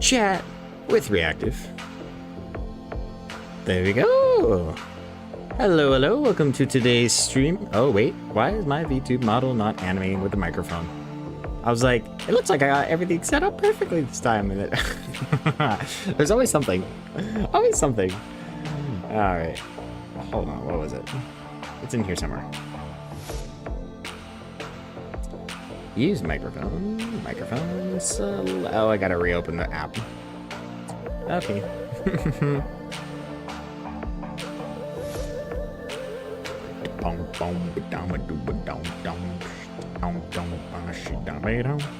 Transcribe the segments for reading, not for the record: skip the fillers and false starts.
Chat with Reactive. There we go. Hello, hello. Welcome to today's stream. Oh, wait. Why is my VTube model not animating with the microphone? I was like, it looks like I got everything set up perfectly this time. And there's always something. Always something. All right. Hold on. What was it? It's in here somewhere. Use microphone. Microphone. Oh, I gotta reopen the app. Okay.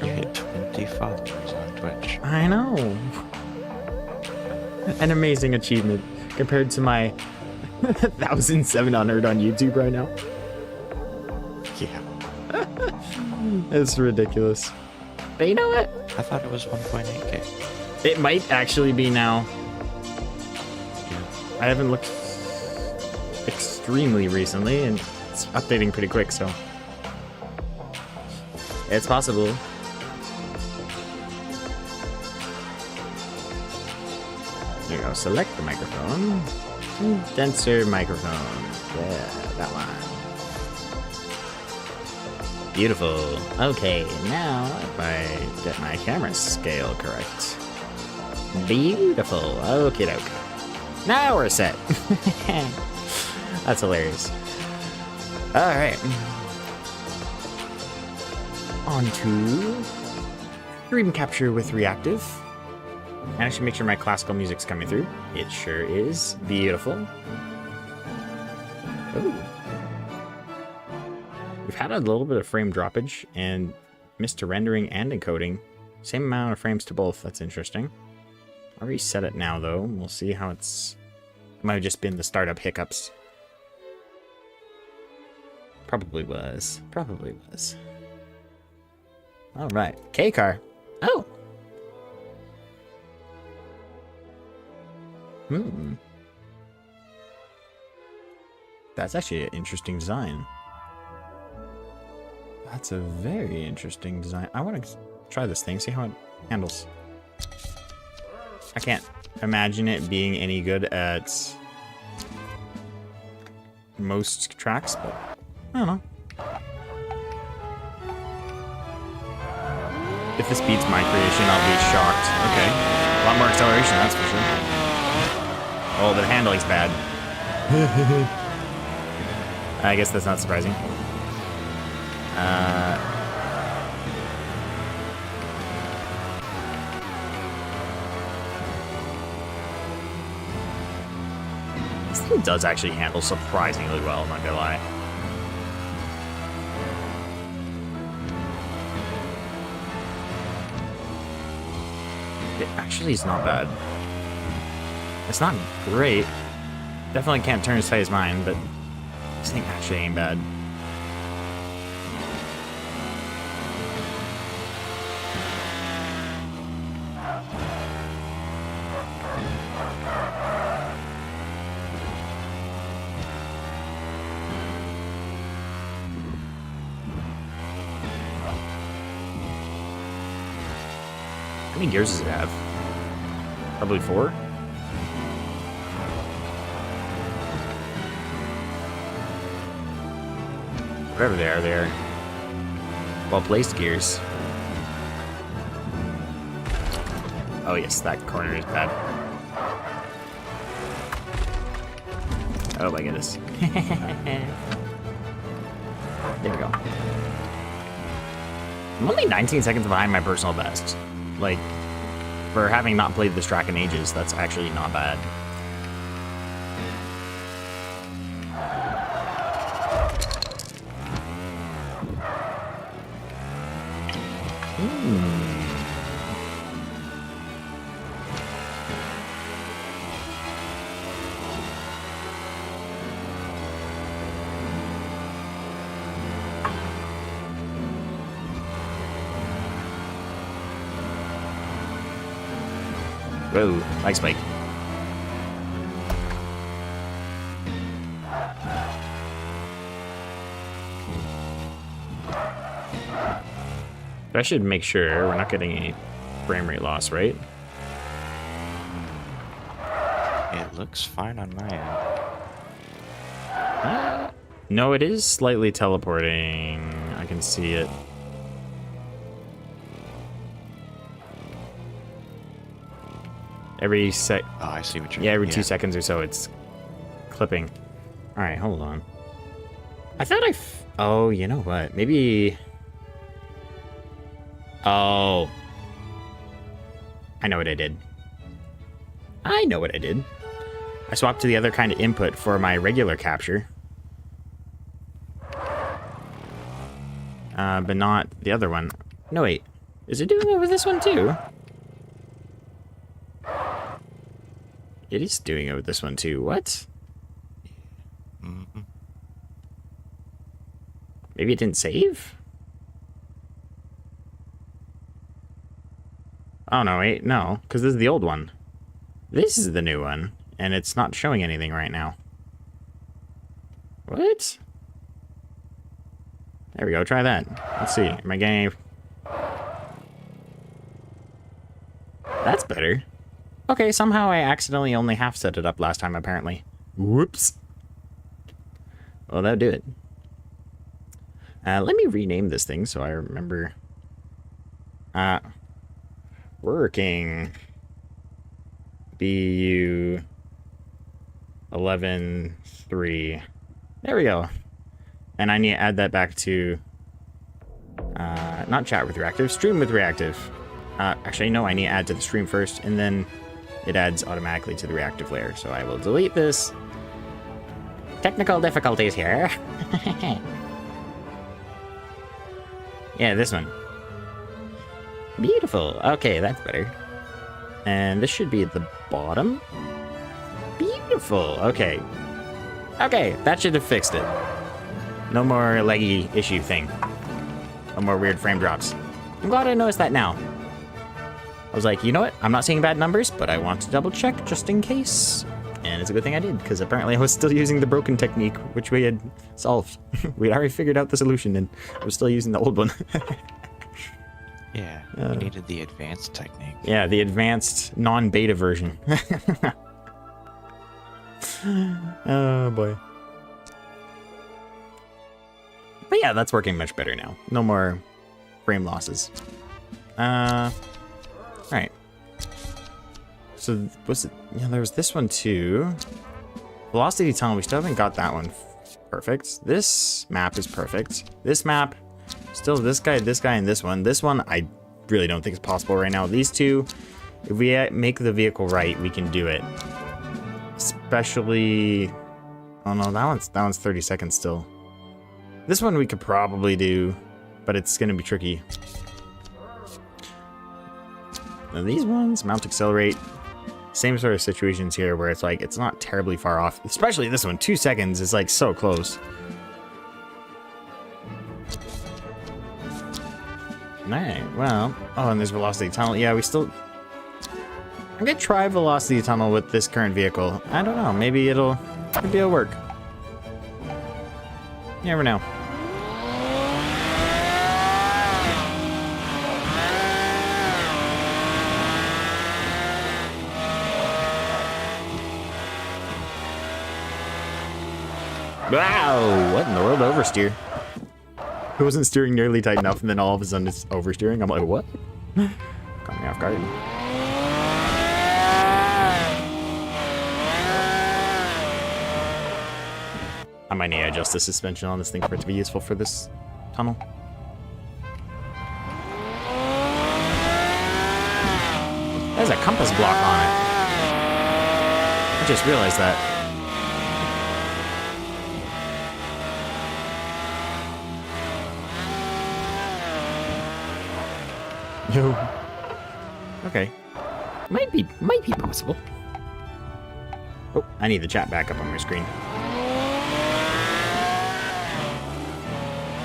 You hit 20 followers on Twitch. I know. An amazing achievement compared to my 1,700 on YouTube right now. Yeah. It's ridiculous. But you know what? I thought it was 1.8k. It might actually be now. Yeah. I haven't looked extremely recently, and it's updating pretty quick, so it's possible. There you go. Select the microphone. Denser microphone. Yeah, that one. Beautiful. Okay, now if I get my camera scale correct. Beautiful. Okie doke. Now we're set. That's hilarious. Alright. On to screen capture with Reactive. And I should make sure my classical music's coming through. It sure is. Beautiful. Ooh. We've had a little bit of frame droppage and missed to rendering and encoding. Same amount of frames to both. That's interesting. I'll reset it now, though. We'll see how it's... It might have just been the startup hiccups. Probably was. Probably was. Alright. K-car. Oh! That's actually an interesting design. That's a very interesting design. I want to try this thing, see how it handles. I can't imagine it being any good at most tracks, but I don't know. If this beats my creation, I'll be shocked. Okay. A lot more acceleration, that's for sure. Oh, the handling's bad. I guess that's not surprising. This thing does actually handle surprisingly well, I'm not gonna lie. It actually is not bad. It's not great. Definitely can't turn as tight as mine, but this thing actually ain't bad. How many gears does it have? Probably 4? Whatever they are, well-placed gears. Oh yes, that corner is bad. Oh my goodness. There we go. I'm only 19 seconds behind my personal best. Like, for having not played this track in ages, that's actually not bad. Whoa, nice spike. I should make sure we're not getting any frame rate loss, right? It looks fine on my end. No, it is slightly teleporting. I can see it. Every sec. Oh, I see what you're. Yeah, every 2 seconds or so, it's clipping. All right, hold on. I thought oh, you know what? Maybe. Oh. I know what I did. I know what I did. I swapped to the other kind of input for my regular capture. But not the other one. No, wait. Is it doing it with this one too? It is doing it with this one too. What? Mm-hmm. Maybe it didn't save? Oh, no, wait. No, because this is the old one. This is the new one, and it's not showing anything right now. What? There we go. Try that. Let's see. Am I getting... That's better. Okay, somehow I accidentally only half set it up last time, apparently. Whoops. Well, that'll do it. Let me rename this thing so I remember. Working. BU 11.3. There we go. And I need to add that back to... not chat with reactive, stream with reactive. Actually, no, I need to add to the stream first, and then it adds automatically to the reactive layer. So I will delete this. Technical difficulties here. Yeah, this one. Beautiful. Okay, that's better. And this should be at the bottom. Beautiful. Okay. Okay, that should have fixed it. No more leggy issue thing. No more weird frame drops. I'm glad I noticed that now. I was like, you know what? I'm not seeing bad numbers, but I want to double check just in case. And it's a good thing I did, because apparently I was still using the broken technique, which we had solved. We'd already figured out the solution, and I was still using the old one. Yeah, we needed the advanced technique. Yeah, the advanced non-beta version. Oh, boy. But yeah, that's working much better now. No more frame losses. Alright. So, what's it? Yeah, there was this one too. Velocity tunnel, we still haven't got that one perfect. This map is perfect. This map, still this guy, and this one. This one, I really don't think is possible right now. These two, if we make the vehicle right, we can do it. Especially, oh no, that one's 30 seconds still. This one we could probably do, but it's gonna be tricky. Now these ones, mount, accelerate. Same sort of situations here where it's like, it's not terribly far off. Especially this one, 2 seconds is like so close. Alright, well, oh, and there's velocity tunnel. Yeah, we still... I'm gonna try velocity tunnel with this current vehicle. I don't know, maybe it'll work. You never know. Wow, what in the world? Oversteer. It wasn't steering nearly tight enough, and then all of a sudden it's oversteering. I'm like, what? Caught me off guard. I might need to adjust the suspension on this thing for it to be useful for this tunnel. There's a compass block on it. I just realized that. Yo. Okay. Might be possible. Oh, I need the chat back up on my screen.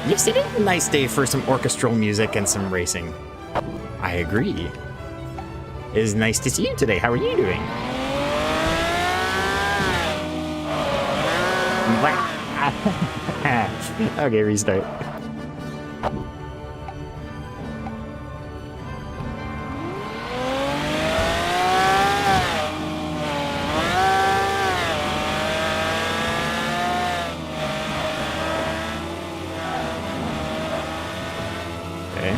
Yes, it is a nice day for some orchestral music and some racing. I agree. It is nice to see you today. How are you doing? Okay, restart. Okay.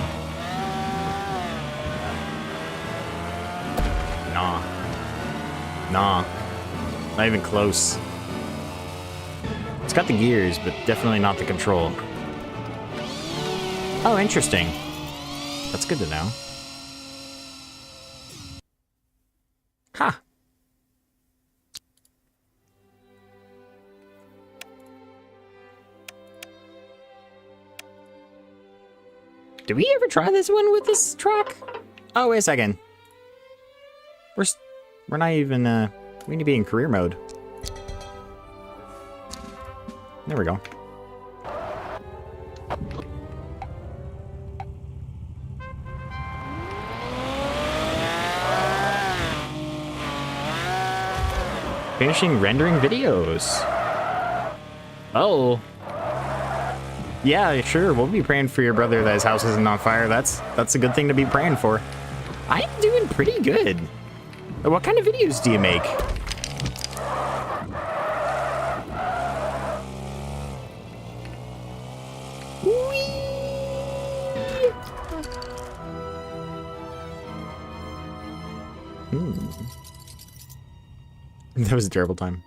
Nah. Not even close. It's got the gears, but definitely not the control. Oh, interesting. That's good to know. Huh. Did we ever try this one with this track? Oh, wait a second. We're not even, we need to be in career mode. There we go. Finishing rendering videos. Oh. Yeah, sure. We'll be praying for your brother that his house isn't on fire. That's a good thing to be praying for. I'm doing pretty good. What kind of videos do you make? That was a terrible time.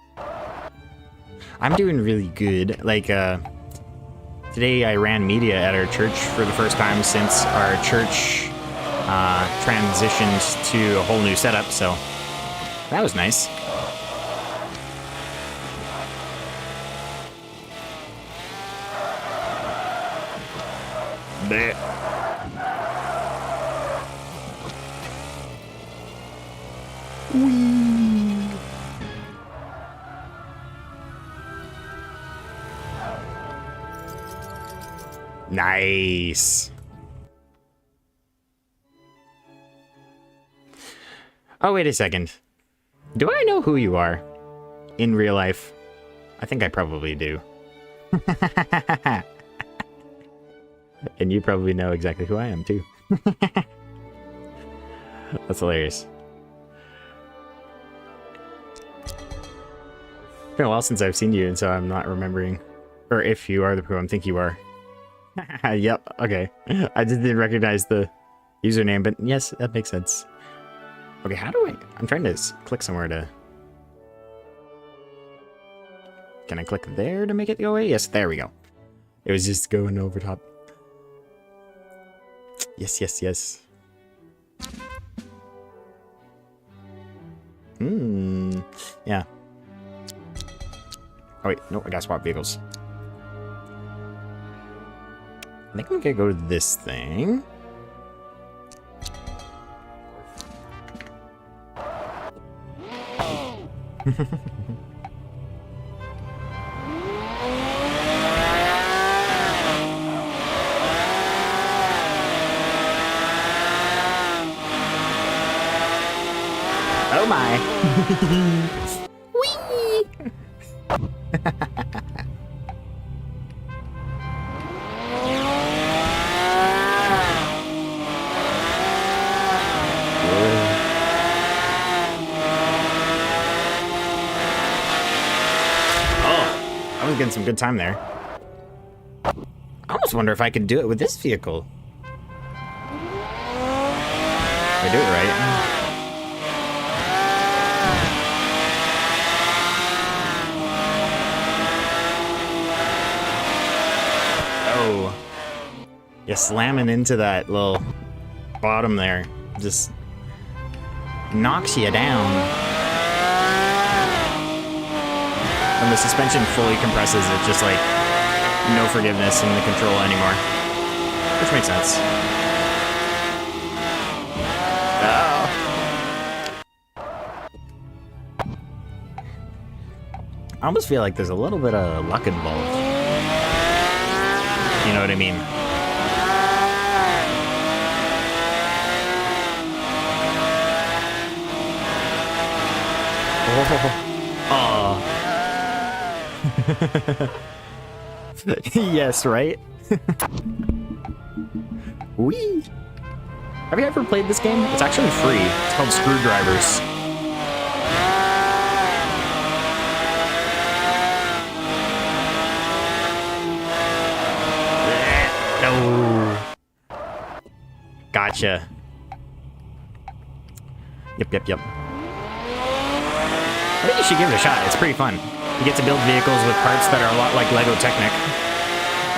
I'm doing really good. Like, today I ran media at our church for the first time since our church transitioned to a whole new setup, so that was nice. Blech. Whee. Nice. Oh, wait a second. Do I know who you are in real life? I think I probably do. And you probably know exactly who I am, too. That's hilarious. It's been a while since I've seen you, and so I'm not remembering. Or if you are the who I think you are. Yep, okay. I just didn't recognize the username, but yes, that makes sense. Okay, how do I... I'm trying to click somewhere to... Can I click there to make it go away? Yes, there we go. It was just going over top. Yes, yes, yes. Yeah. Oh, wait. No, I gotta swap vehicles. I think I'm gonna go to this thing. Oh my. Whee! I was getting some good time there. I almost wonder if I could do it with this vehicle. If I do it right. Yeah, slamming into that little bottom there just knocks you down. When the suspension fully compresses, it's just like no forgiveness in the control anymore. Which makes sense. Oh. I almost feel like there's a little bit of luck involved. You know what I mean? Oh. Yes, right? Whee! Have you ever played this game? It's actually free. It's called Screwdrivers. No. Gotcha. Yep. I think you should give it a shot. It's pretty fun. You get to build vehicles with parts that are a lot like Lego Technic.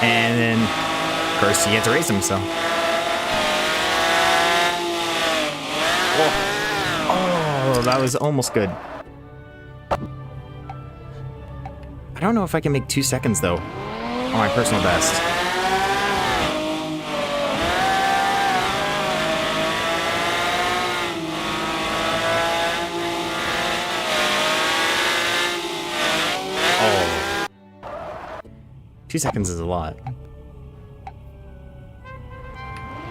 And then, of course, you get to race them, so. Oh, that was almost good. I don't know if I can make 2 seconds, though, on my personal best. Oh. 2 seconds is a lot.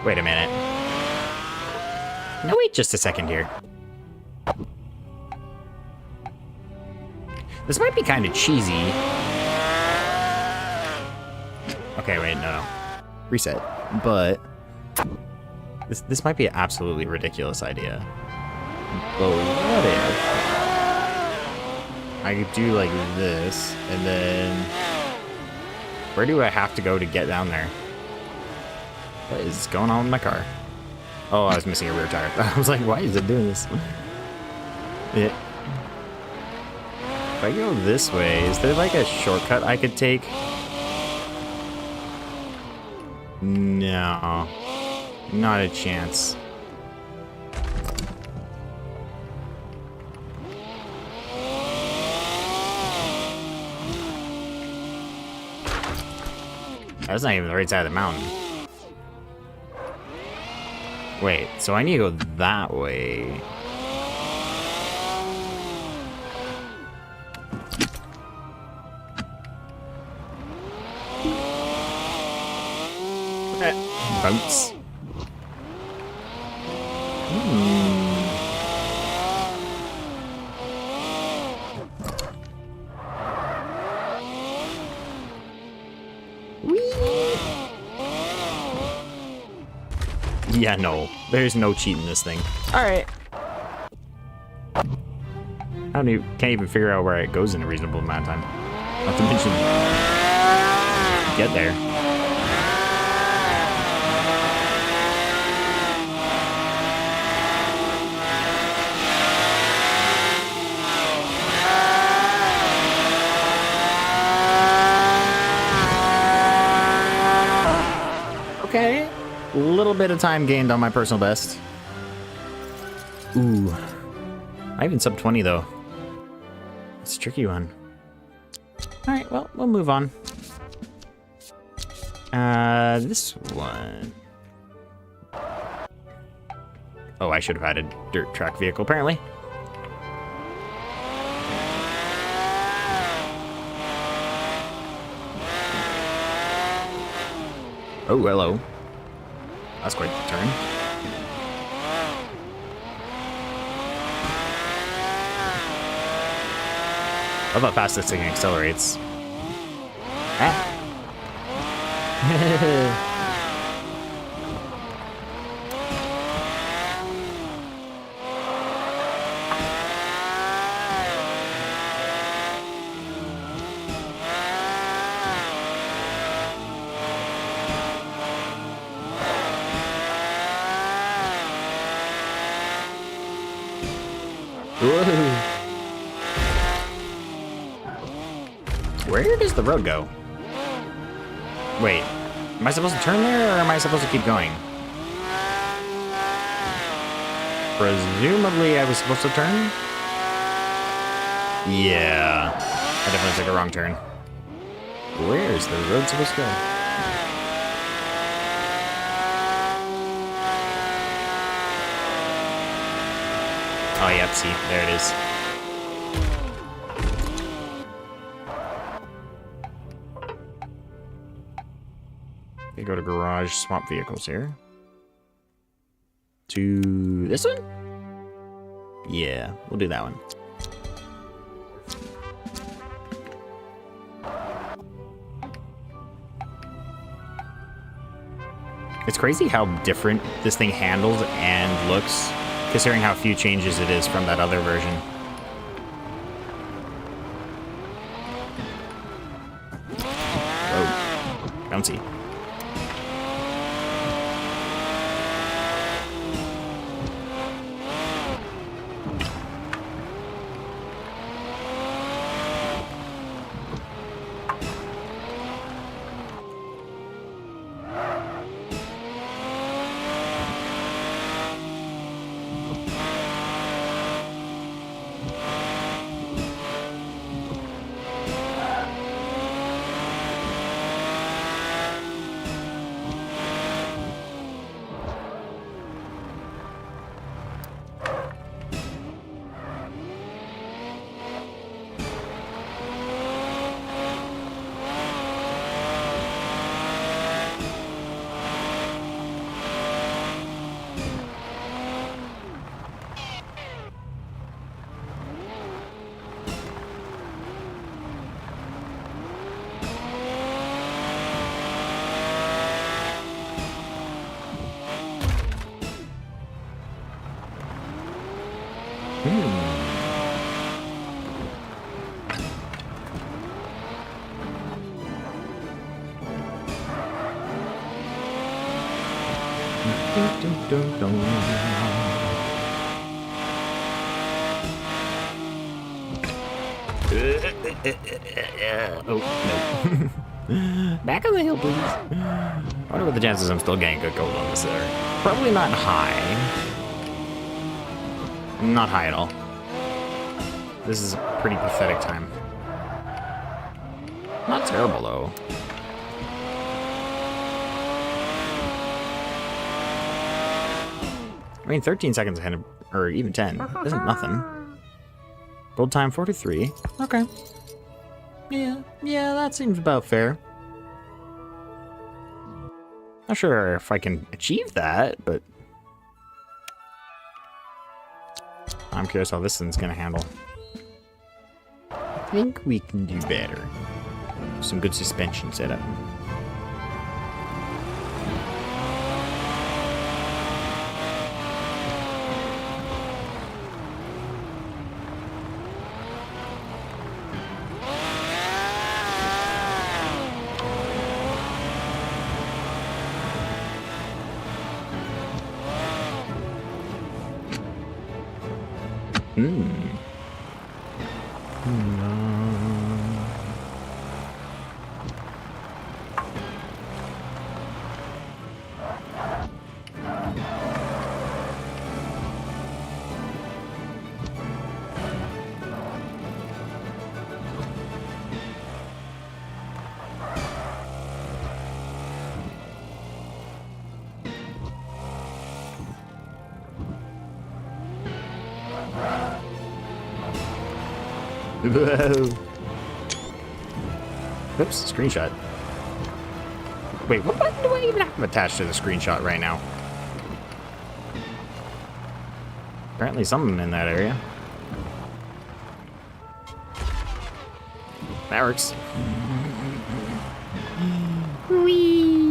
Wait a minute. No, wait just a second here. This might be kind of cheesy. Okay, wait, no. Reset. But this might be an absolutely ridiculous idea. But what if I could do like this, and then where do I have to go to get down there? What is going on with my car? Oh, I was missing a rear tire. I was like, why is it doing this? Yeah. If I go this way, is there like a shortcut I could take? No. Not a chance. That's not even the right side of the mountain. Wait, so I need to go that way. Bounce. Yeah, no. There's no cheating this thing. Alright. Can't even figure out where it goes in a reasonable amount of time. Not to mention get there. Okay. A little bit of time gained on my personal best. Ooh. I even sub 20 though. It's a tricky one. Alright, well, we'll move on. This one. Oh, I should have had a dirt track vehicle, apparently. Oh, hello. That's quite the turn. I love how fast this thing accelerates. Ah. Where does the road go? Wait. Am I supposed to turn there, or am I supposed to keep going? Presumably, I was supposed to turn? Yeah. I definitely took a wrong turn. Where's the road supposed to go? Oh, yeah, see, there it is. Okay, go to garage, swap vehicles here. To this one? Yeah, we'll do that one. It's crazy how different this thing handles and looks, considering how few changes it is from that other version. Whoa. Bouncy. Oh, no. Back on the hill, please. I wonder what the chances I'm still getting good gold on this are. Probably not high. Not high at all. This is a pretty pathetic time. Not terrible, though. I mean, 13 seconds ahead of, or even 10, isn't nothing. Gold time 43. Okay. Yeah, that seems about fair. Not sure if I can achieve that, but I'm curious how this thing's gonna handle. I think we can do better. Some good suspension setup. Whoa. Oops, screenshot. Wait, what button do I even have attached to the screenshot right now? Apparently something in that area. That works. Whee!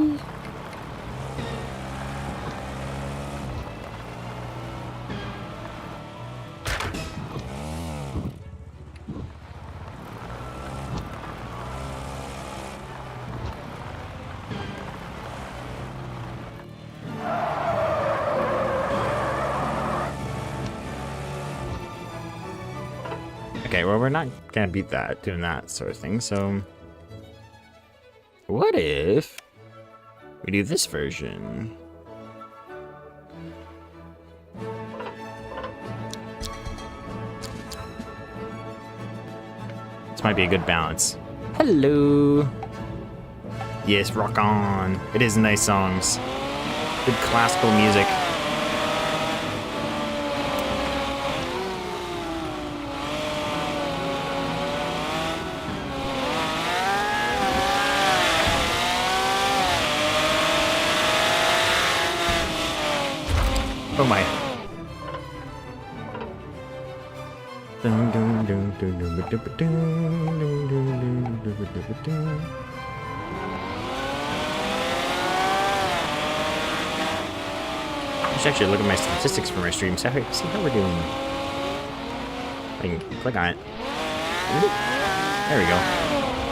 Okay, well, we're not gonna beat that, doing that sort of thing, so... What if do this version. This might be a good balance. Hello. Yes, rock on. It is nice songs. Good classical music. Oh my. I should actually look at my statistics for my stream, see how we're doing. I can click on it. There we go.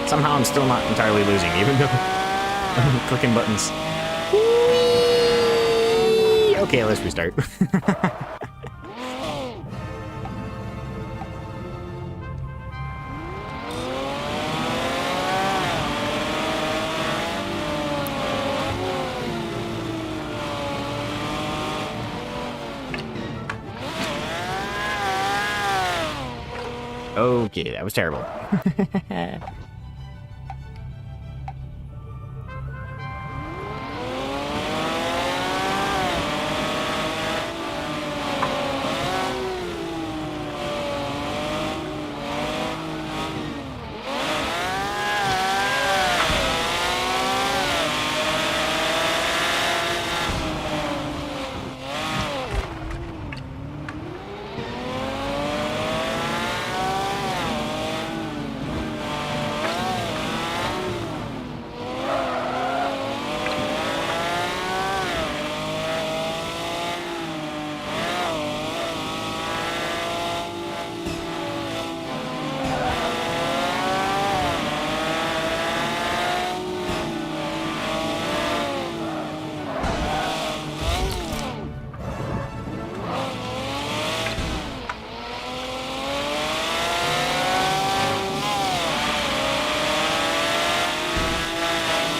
Somehow I'm still not entirely losing, even though I'm clicking buttons. Okay, let's restart. Okay, that was terrible.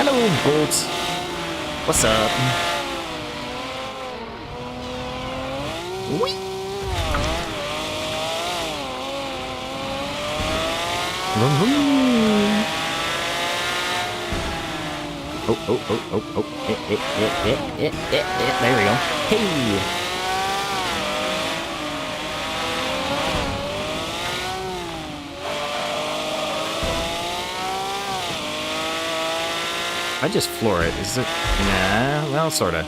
Hello, Bolt. What's up? Whee! Vroom, vroom. Oh. There we go. Hey! I just floor it. Is it? Nah, well, sorta.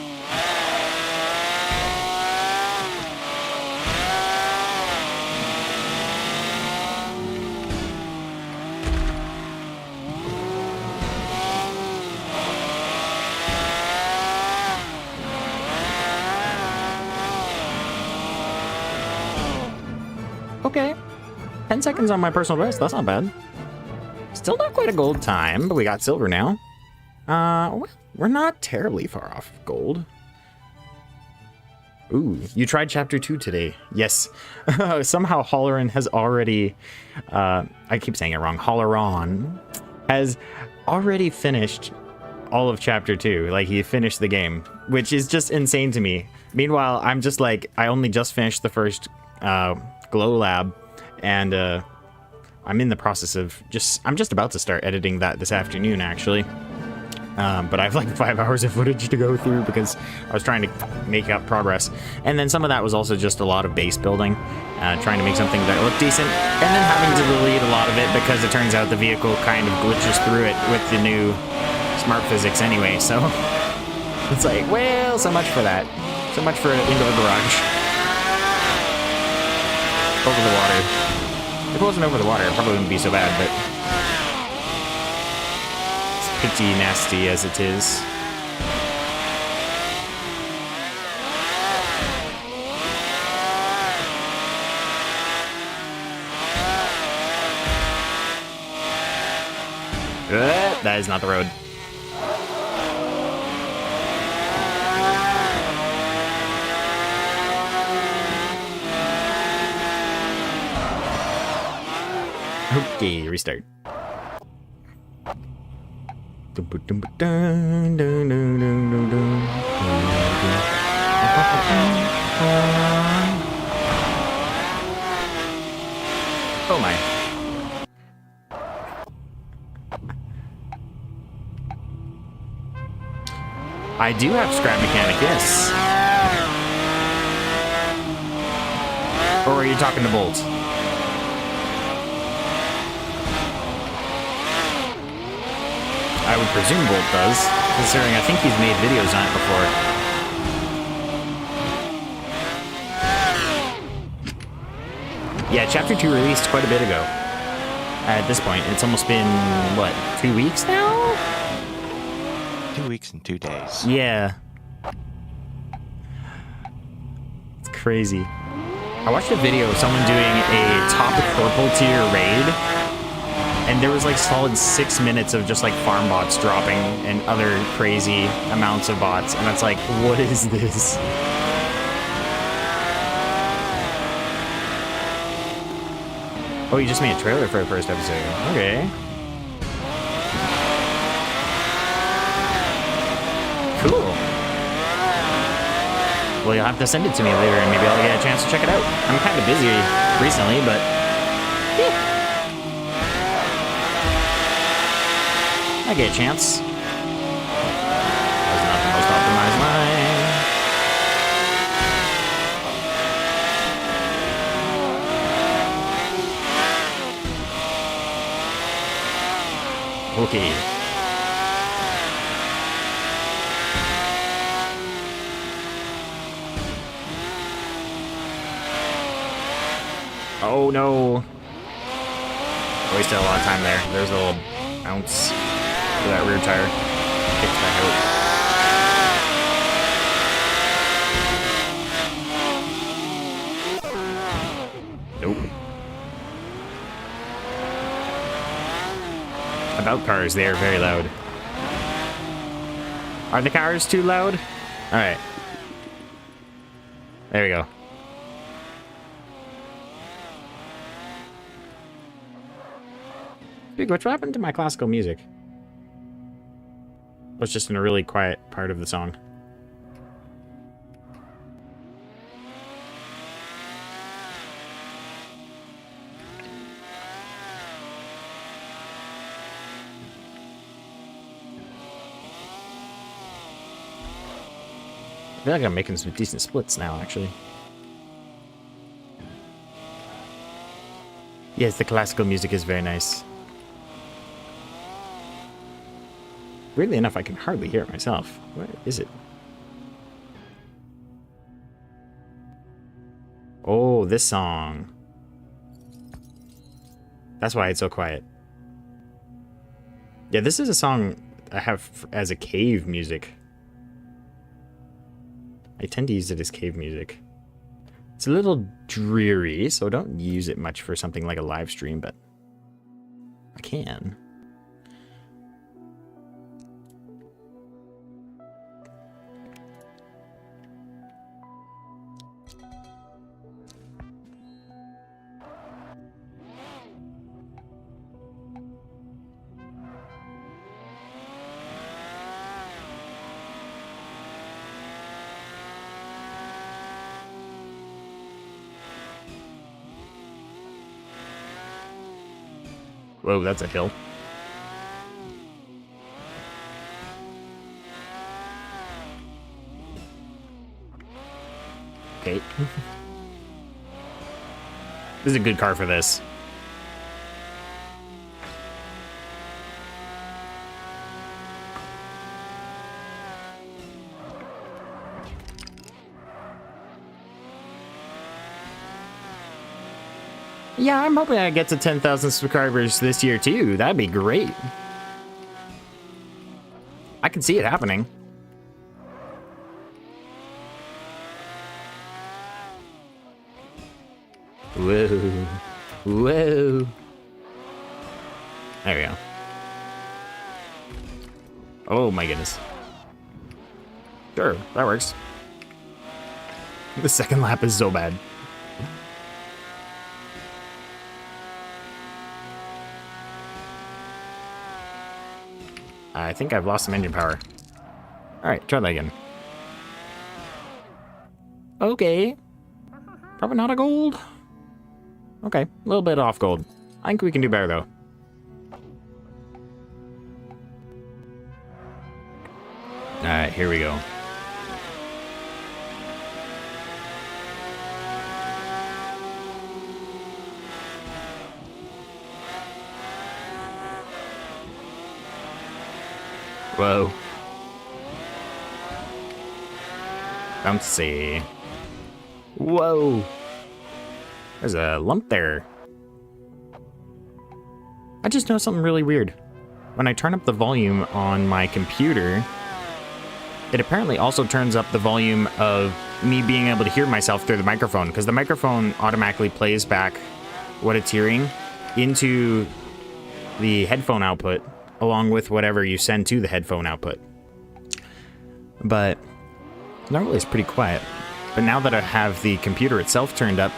Okay. 10 seconds on my personal best. That's not bad. Still not quite a gold time, but we got silver now. Well, we're not terribly far off gold. Ooh, you tried chapter 2 today. Yes. Somehow Holleran has already, I keep saying it wrong, Holleron has already finished all of chapter 2. Like, he finished the game, which is just insane to me. Meanwhile, I'm just like, I only just finished the first, Glow Lab, and, I'm in the process of I'm just about to start editing that this afternoon, actually. But I have like 5 hours of footage to go through because I was trying to make up progress. And then some of that was also just a lot of base building, trying to make something that looked decent, and then having to delete a lot of it because it turns out the vehicle kind of glitches through it with the new smart physics anyway. So it's like, well, so much for that. So much for Into the Garage. Over the water. If it wasn't over the water, it probably wouldn't be so bad, but pretty nasty as it is. That is not the road. Okay, restart. Oh my. I do have scrap mechanic, yes. Or are you talking to Bolt? I would presume Bolt does, considering I think he's made videos on it before. Yeah, Chapter 2 released quite a bit ago. At this point, it's almost been, what, 2 weeks now? 2 weeks and 2 days. Yeah. It's crazy. I watched a video of someone doing a top purple tier raid, and there was like solid 6 minutes of just like farm bots dropping and other crazy amounts of bots, and it's like, what is this? Oh, you just made a trailer for the first episode. Okay. Cool. Well, you'll have to send it to me later, and maybe I'll get a chance to check it out. I'm kind of busy recently, but yeah. I get a chance. That was not the most optimized line. Okay. Oh no. Wasted a lot of time there. There's a little bounce for that rear tire. Kicks back out. Nope. About cars, they are very loud. Are the cars too loud? Alright. There we go. Speaking of which, what happened to my classical music? It was just in a really quiet part of the song. I feel like I'm making some decent splits now, actually. Yes, the classical music is very nice. Weirdly enough, I can hardly hear it myself. Where is it? Oh, this song. That's why it's so quiet. Yeah, this is a song I have as a cave music. I tend to use it as cave music. It's a little dreary, so don't use it much for something like a live stream, but I can. Whoa, that's a hill. Okay. This is a good car for this. Yeah, I'm hoping I get to 10,000 subscribers this year too. That'd be great. I can see it happening. Whoa. Whoa. There we go. Oh my goodness. Sure, that works. The second lap is so bad. I think I've lost some engine power. Alright, try that again. Okay. Probably not a gold. Okay, a little bit off gold. I think we can do better, though. Alright, here we go. Whoa. Bouncy. Whoa. There's a lump there. I just know something really weird. When I turn up the volume on my computer, it apparently also turns up the volume of me being able to hear myself through the microphone, because the microphone automatically plays back what it's hearing into the headphone output, along with whatever you send to the headphone output. But normally it's pretty quiet. But now that I have the computer itself turned up,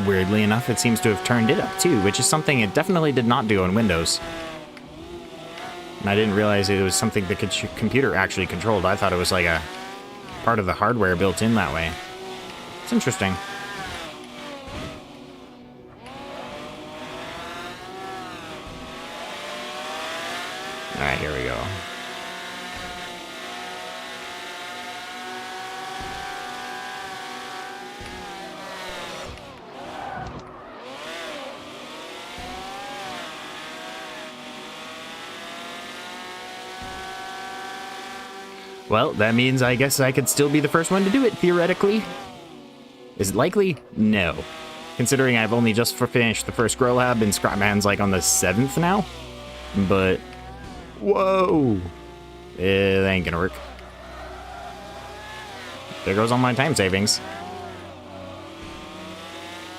weirdly enough, it seems to have turned it up too, which is something it definitely did not do on Windows. And I didn't realize it was something the computer actually controlled. I thought it was like a part of the hardware built in that way. It's interesting. Alright, here we go. Well, that means I guess I could still be the first one to do it, theoretically. Is it likely? No. Considering I've only just finished the first Grow Lab and Scrapman's like on the 7th now. But, whoa. That ain't gonna work. There goes all my time savings.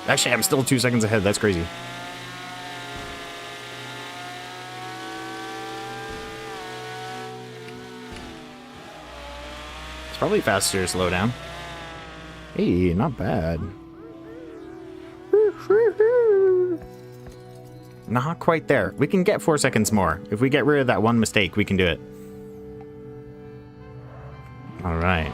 Actually, I'm still 2 seconds ahead. That's crazy. Probably faster to slow down. Hey, not bad. Not quite there. We can get 4 seconds more. If we get rid of that one mistake, we can do it. All right.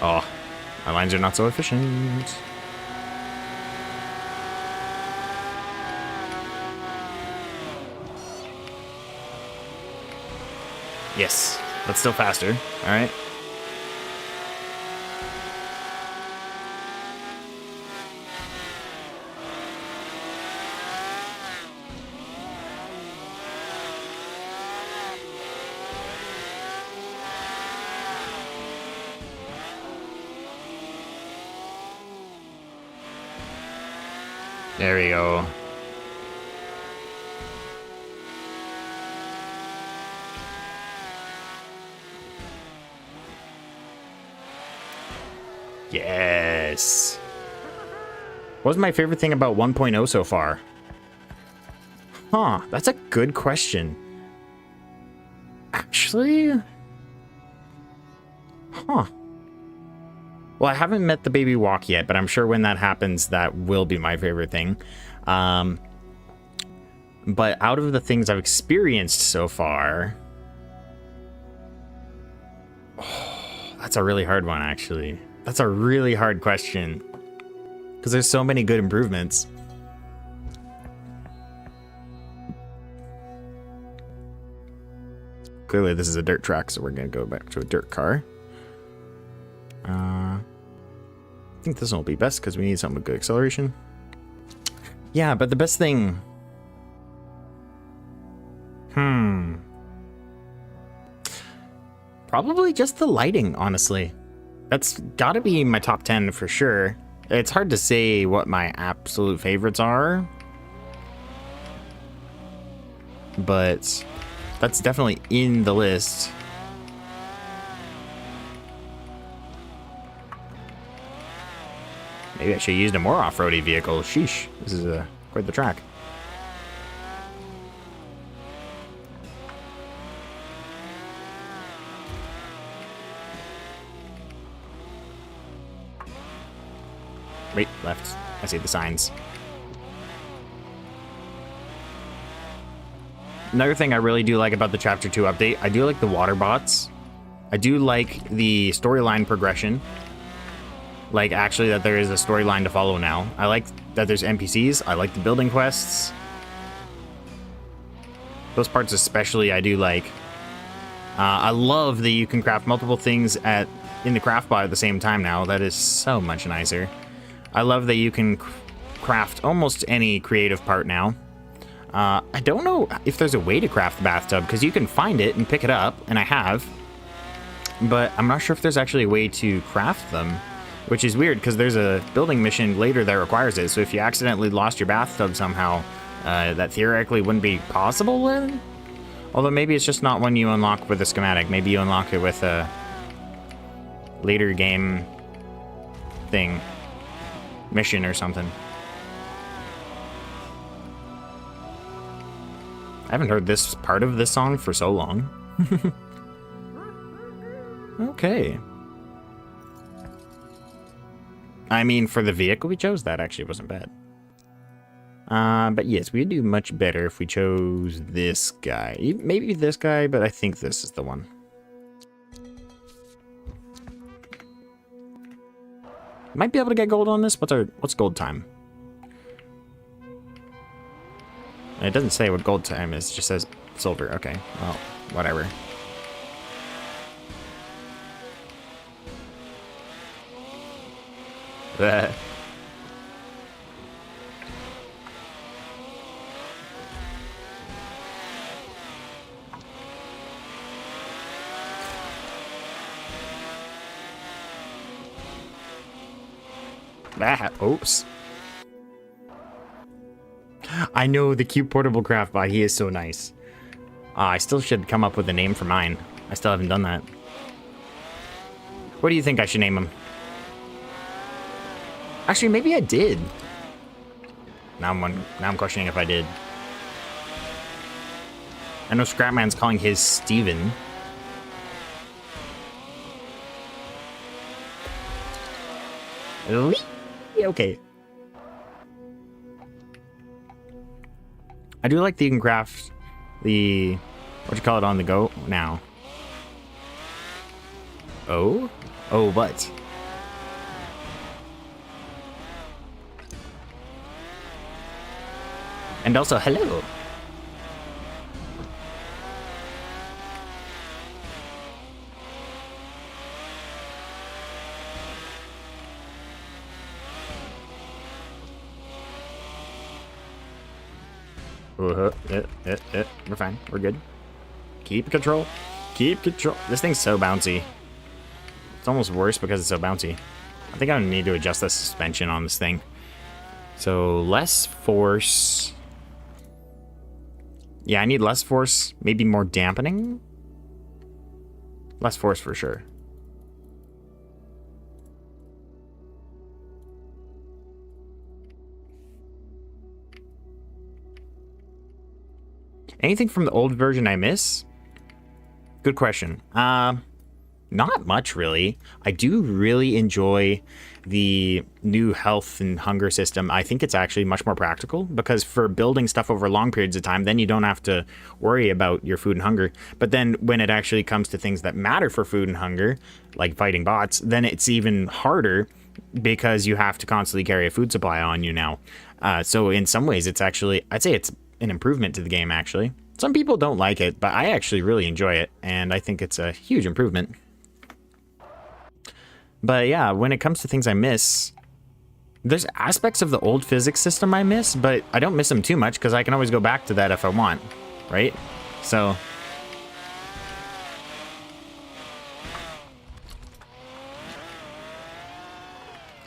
Oh, my lines are not so efficient. Yes, that's still faster. All right. There we go. Yes. What was my favorite thing about 1.0 so far? Huh, that's a good question. Actually? Huh. Well, I haven't met the baby walk yet, but I'm sure when that happens, that will be my favorite thing. But out of the things I've experienced so far... Oh, that's a really hard one, actually. That's a really hard question. Because there's so many good improvements. Clearly, this is a dirt track, so we're going to go back to a dirt car. I think this one will be best because we need something with good acceleration. Yeah, but the best thing... Probably just the lighting, honestly. That's gotta be my top 10 for sure. It's hard to say what my absolute favorites are. But that's definitely in the list. Maybe I should have used a more off-roady vehicle. Sheesh. This is quite the track. Wait, left. I see the signs. Another thing I really do like about the Chapter 2 update, I do like the water bots. I do like the storyline progression. Like, actually, that there is a storyline to follow now. I like that there's NPCs. I like the building quests. Those parts especially I do like. I love that you can craft multiple things in the craft bot at the same time now. That is so much nicer. I love that you can craft almost any creative part now. I don't know if there's a way to craft the bathtub, because you can find it and pick it up, and I have. But I'm not sure if there's actually a way to craft them, which is weird, because there's a building mission later that requires it. So if you accidentally lost your bathtub somehow, that theoretically wouldn't be possible then? Although maybe it's just not one you unlock with a schematic. Maybe you unlock it with a later game thing. Mission or something. I haven't heard this part of this song for so long. Okay. I mean, for the vehicle we chose, that actually wasn't bad. But yes, we'd do much better if we chose this guy. Maybe this guy, but I think this is the one. Might be able to get gold on this. What's gold time? It doesn't say what gold time is. It just says silver. Okay, well, whatever. Oops. I know, the cute portable craft bot. He is so nice. I still should come up with a name for mine. I still haven't done that. What do you think I should name him? Actually, maybe I did. Now I'm questioning if I did. I know Scrapman's calling his Steven. Okay. I do like that you can craft the... what you call it on the go now. Oh? Oh, what? And also, hello. We're fine. We're good. Keep control. Keep control. This thing's so bouncy. It's almost worse because it's so bouncy. I think I need to adjust the suspension on this thing. So less force. Yeah, I need less force. Maybe more dampening. Less force for sure. Anything from the old version I miss? Good question. Not much, really. I do really enjoy the new health and hunger system. I think it's actually much more practical, because for building stuff over long periods of time, then you don't have to worry about your food and hunger. But then when it actually comes to things that matter for food and hunger, like fighting bots, then it's even harder, because you have to constantly carry a food supply on you now. So in some ways, it's actually, I'd say it's an improvement to the game, actually. Some people don't like it, but I actually really enjoy it, and I think it's a huge improvement. But yeah, when it comes to things I miss, there's aspects of the old physics system I miss, but I don't miss them too much, because I can always go back to that if I want, right? So...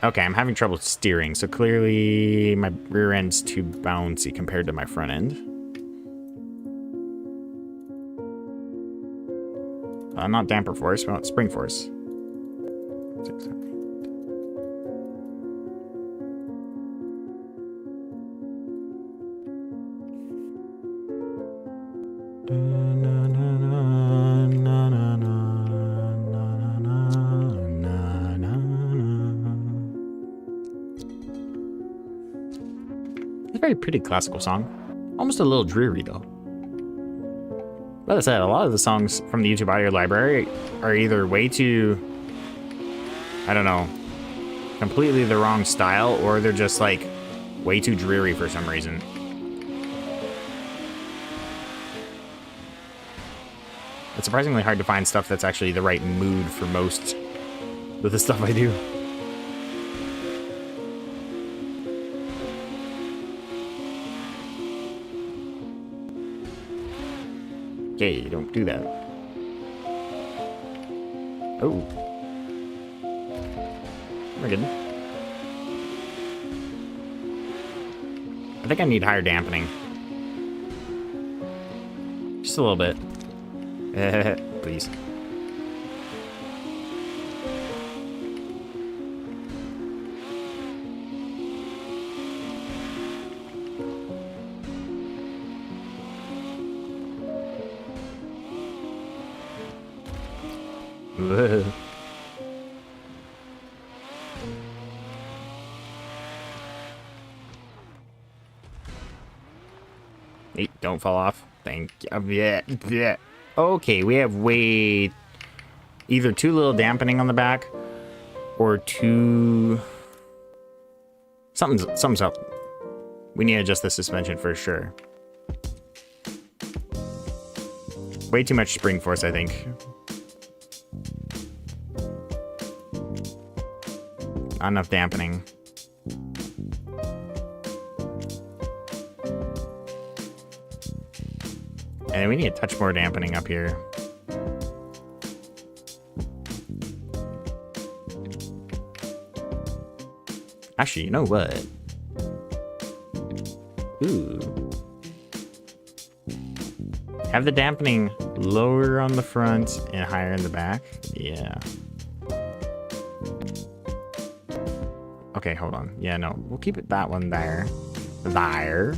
okay, I'm having trouble steering, so clearly my rear end's too bouncy compared to my front end. Not damper force, but spring force. It's a very pretty classical song. Almost a little dreary though. Like I said, a lot of the songs from the YouTube audio library are either way too, I don't know, completely the wrong style, or they're just like way too dreary for some reason. It's surprisingly hard to find stuff that's actually the right mood for most of the stuff I do. Okay, don't do that. Oh. We're good. I think I need higher dampening. Just a little bit. Please. Hey, don't fall off. Thank you. Yeah. Okay, we have either too little dampening on the back or too... Something's up. We need to adjust the suspension for sure. Way too much spring force, I think. Not enough dampening. And we need a touch more dampening up here. Actually, you know what? Ooh. Have the dampening lower on the front and higher in the back. Yeah. Okay, hold on. Yeah, no. We'll keep it that one there. There.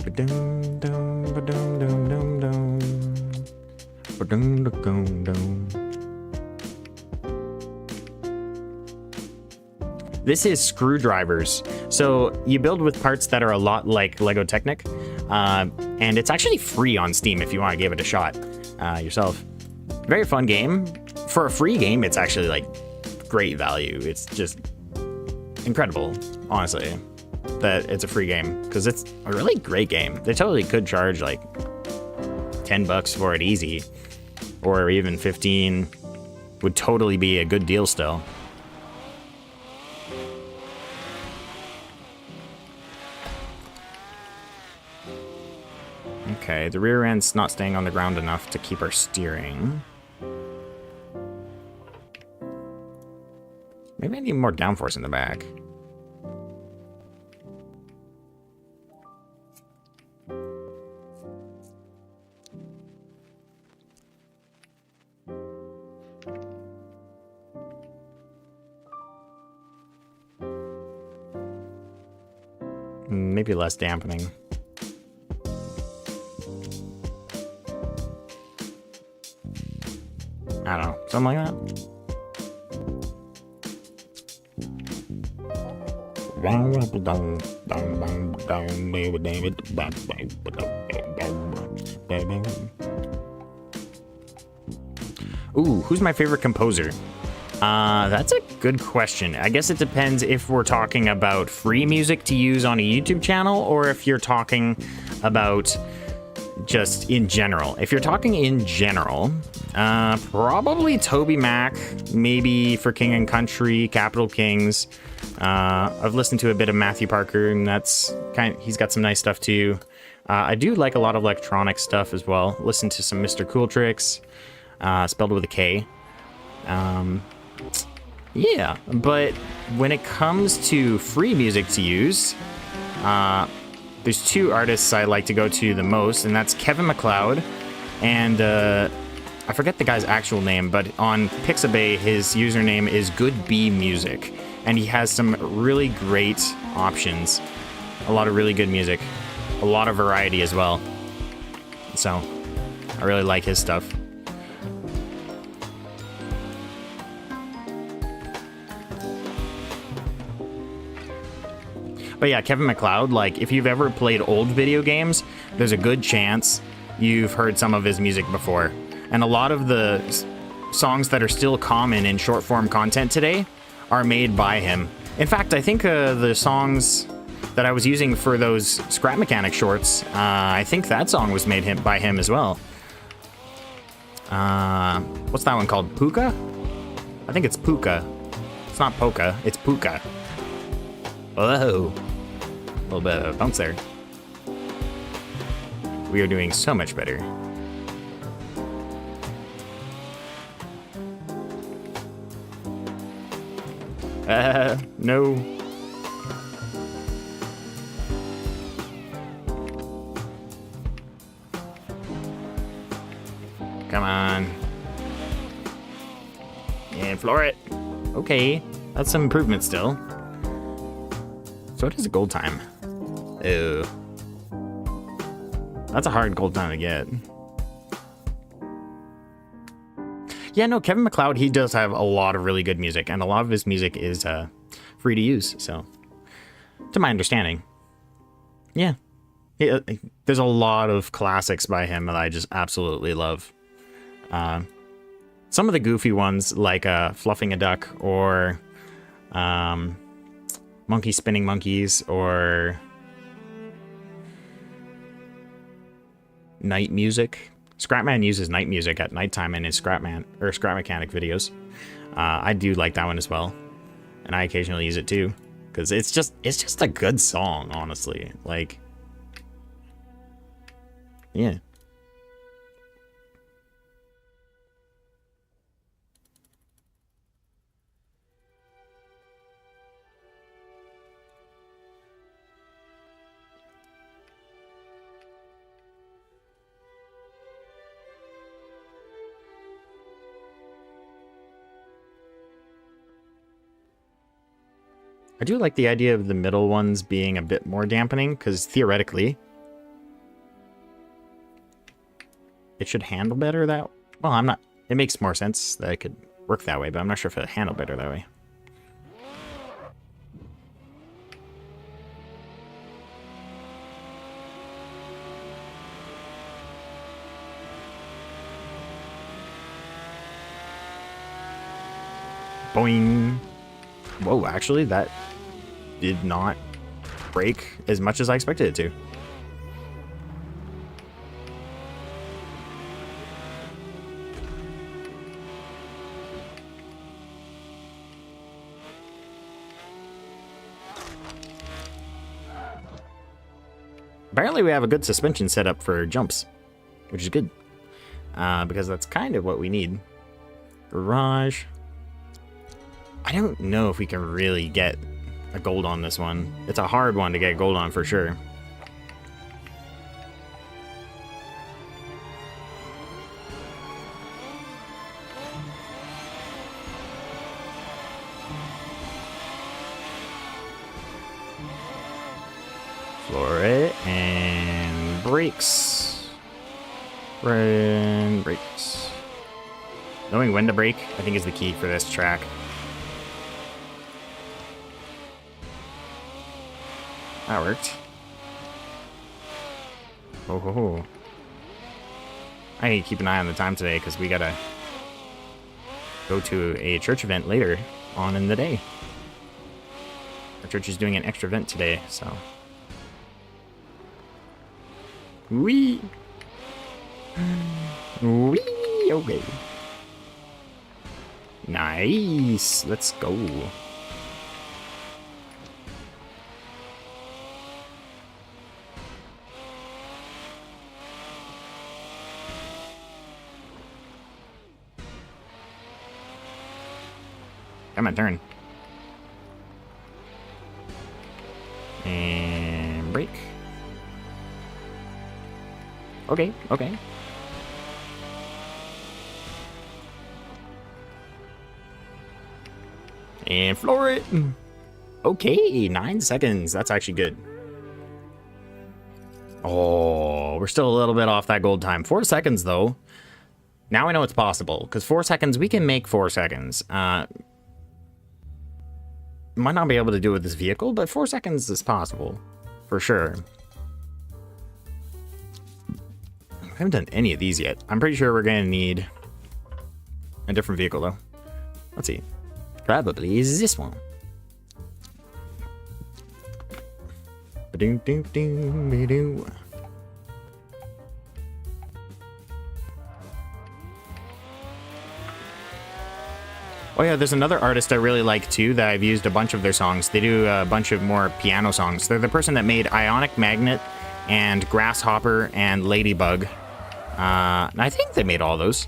Ba-dum, dum, ba-dum, dum, dum, dum. Ba-dum, dum, dum. This is screwdrivers. So you build with parts that are a lot like Lego Technic, and it's actually free on Steam if you want to give it a shot yourself. Very fun game. For a free game, it's actually like great value. It's just incredible, honestly, that it's a free game because it's a really great game. They totally could charge like $10 for it easy, or even 15 would totally be a good deal still. Okay, the rear end's not staying on the ground enough to keep our steering. Maybe I need more downforce in the back. Maybe less dampening. I don't know, something like that. Ooh, who's my favorite composer? That's a good question. I guess it depends if we're talking about free music to use on a YouTube channel or if you're talking about just in general. If you're talking in general, probably Toby Mac, maybe for King and Country, Capital Kings. I've listened to a bit of Matthew Parker, and he's got some nice stuff too. I do like a lot of electronic stuff as well. Listen to some Mr. Cool Tricks, spelled with a K. Yeah, but when it comes to free music to use, there's two artists I like to go to the most, and that's Kevin MacLeod and I forget the guy's actual name, but on Pixabay, his username is Good Bee Music, and he has some really great options. A lot of really good music. a lot of variety as well. So I really like his stuff. But yeah, Kevin MacLeod, like, if you've ever played old video games, there's a good chance you've heard some of his music before. And a lot of the songs that are still common in short form content today are made by him. In fact, I think the songs that I was using for those Scrap Mechanic shorts, I think that song was made by him as well. What's that one called? Puka? I think it's Puka. It's not Poka, it's Puka. Whoa. A little bit of a bounce there. We are doing so much better. No. Come on. And floor it. Okay, that's some improvement still. So what is a gold time? Ew. That's a hard gold time to get. Yeah, no, Kevin MacLeod, he does have a lot of really good music, and a lot of his music is free to use, so, to my understanding. Yeah. There's a lot of classics by him that I just absolutely love. Some of the goofy ones, like Fluffing a Duck, or Monkey Spinning Monkeys, or Night Music. Scrapman uses night music at nighttime in his Scrap Mechanic videos. I do like that one as well, and I occasionally use it too, because it's just a good song, honestly. Like, yeah. I do like the idea of the middle ones being a bit more dampening, because theoretically, it should handle better that... Well, I'm not... It makes more sense that it could work that way, but I'm not sure if it'll handle better that way. Boing. Whoa, actually, that did not break as much as I expected it to. Apparently we have a good suspension set up for jumps, which is good, because that's kind of what we need. Garage. I don't know if we can really get a gold on this one. It's a hard one to get gold on for sure. Floor it and brakes. And brakes. Knowing when to brake, I think, is the key for this track. That worked. Oh, ho, ho. I need to keep an eye on the time today, because we gotta go to a church event later on in the day. Our church is doing an extra event today, so. Wee! Wee! Okay. Nice! Let's go. Come on, turn. And brake. Okay, okay. And floor it. Okay, 9 seconds. That's actually good. Oh, we're still a little bit off that gold time. 4 seconds, though. Now I know it's possible, because 4 seconds, we can make 4 seconds. Might not be able to do it with this vehicle, but 4 seconds is possible, for sure. I haven't done any of these yet. I'm pretty sure we're going to need a different vehicle, though. Let's see. Probably is this one. Ba-doo-doo-doo-ba-doo. Oh yeah, there's another artist I really like too that I've used a bunch of their songs. They do a bunch of more piano songs. They're the person that made Ionic Magnet and Grasshopper and Ladybug. And I think they made all those.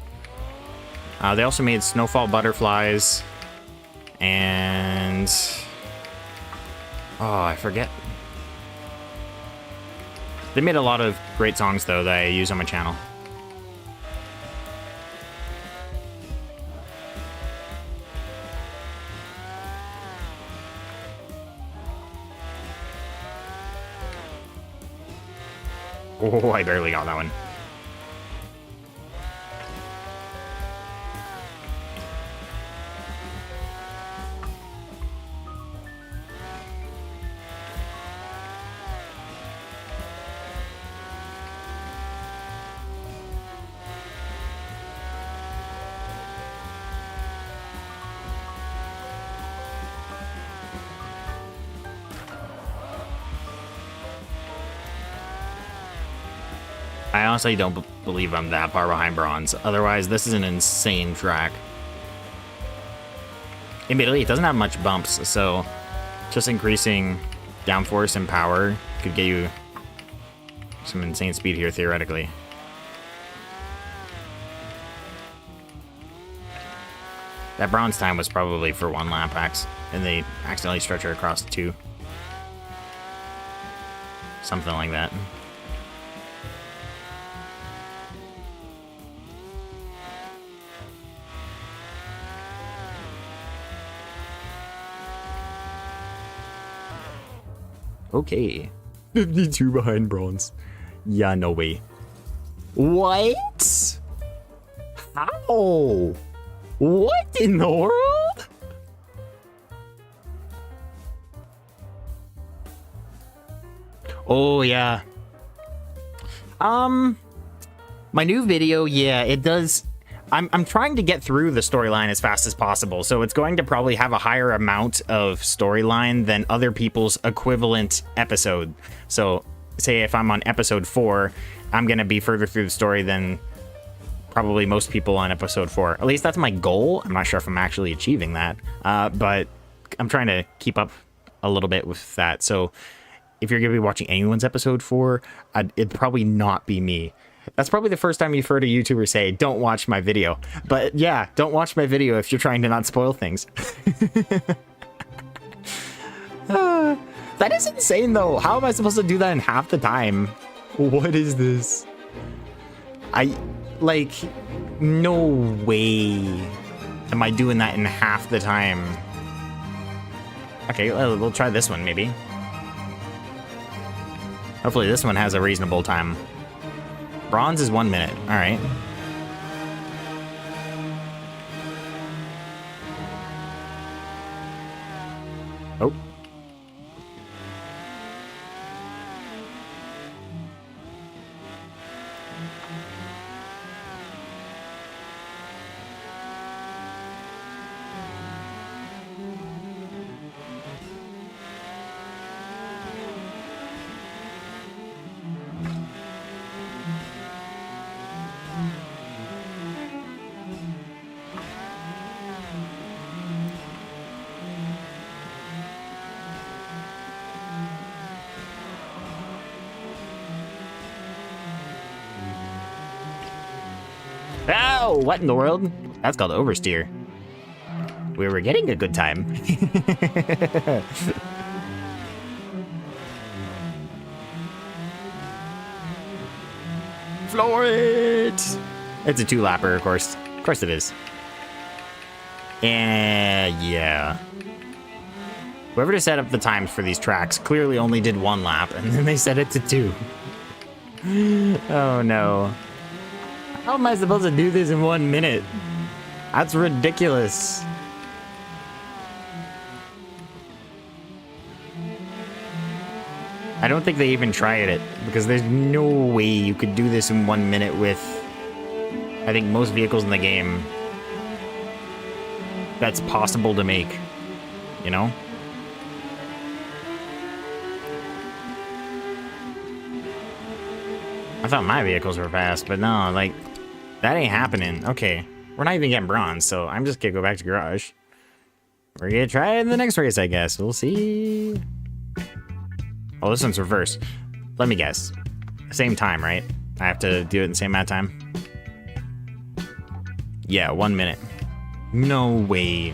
They also made Snowfall Butterflies and... oh, I forget. They made a lot of great songs though that I use on my channel. Oh, I barely got that one. I honestly don't believe I'm that far behind bronze. Otherwise, this is an insane track. Admittedly, it doesn't have much bumps, so just increasing downforce and power could get you some insane speed here, theoretically. That bronze time was probably for 1 lap, and they accidentally stretch it across 2. Something like that. Okay. 52 behind bronze. Yeah, no way. What? How? What in the world? Oh, yeah. My new video, yeah, it does... I'm trying to get through the storyline as fast as possible, so it's going to probably have a higher amount of storyline than other people's equivalent episode. So, say if I'm on episode 4, I'm going to be further through the story than probably most people on episode 4. At least that's my goal. I'm not sure if I'm actually achieving that, but I'm trying to keep up a little bit with that. So, if you're going to be watching anyone's episode 4, it'd probably not be me. That's probably the first time you've heard a YouTuber say, don't watch my video. But yeah, don't watch my video if you're trying to not spoil things. That is insane though. How am I supposed to do that in half the time? What is this? No way am I doing that in half the time. Okay, we'll try this one maybe. Hopefully this one has a reasonable time. Bronze is 1 minute. All right. Oh. Oh, what in the world? That's called oversteer. We were getting a good time. Floor it! It's a 2-lapper, of course. Of course it is. And yeah. Whoever set up the times for these tracks clearly only did 1 lap, and then they set it to 2. Oh no. How am I supposed to do this in 1 minute? That's ridiculous. I don't think they even tried it, because there's no way you could do this in 1 minute with, I think, most vehicles in the game. That's possible to make, you know? I thought my vehicles were fast, but no, like, that ain't happening. Okay, we're not even getting bronze, so I'm just gonna go back to garage. We're gonna try it in the next race, I guess. We'll see. Oh, this one's reverse. Let me guess. Same time, right? I have to do it in the same amount of time? Yeah, 1 minute. No way.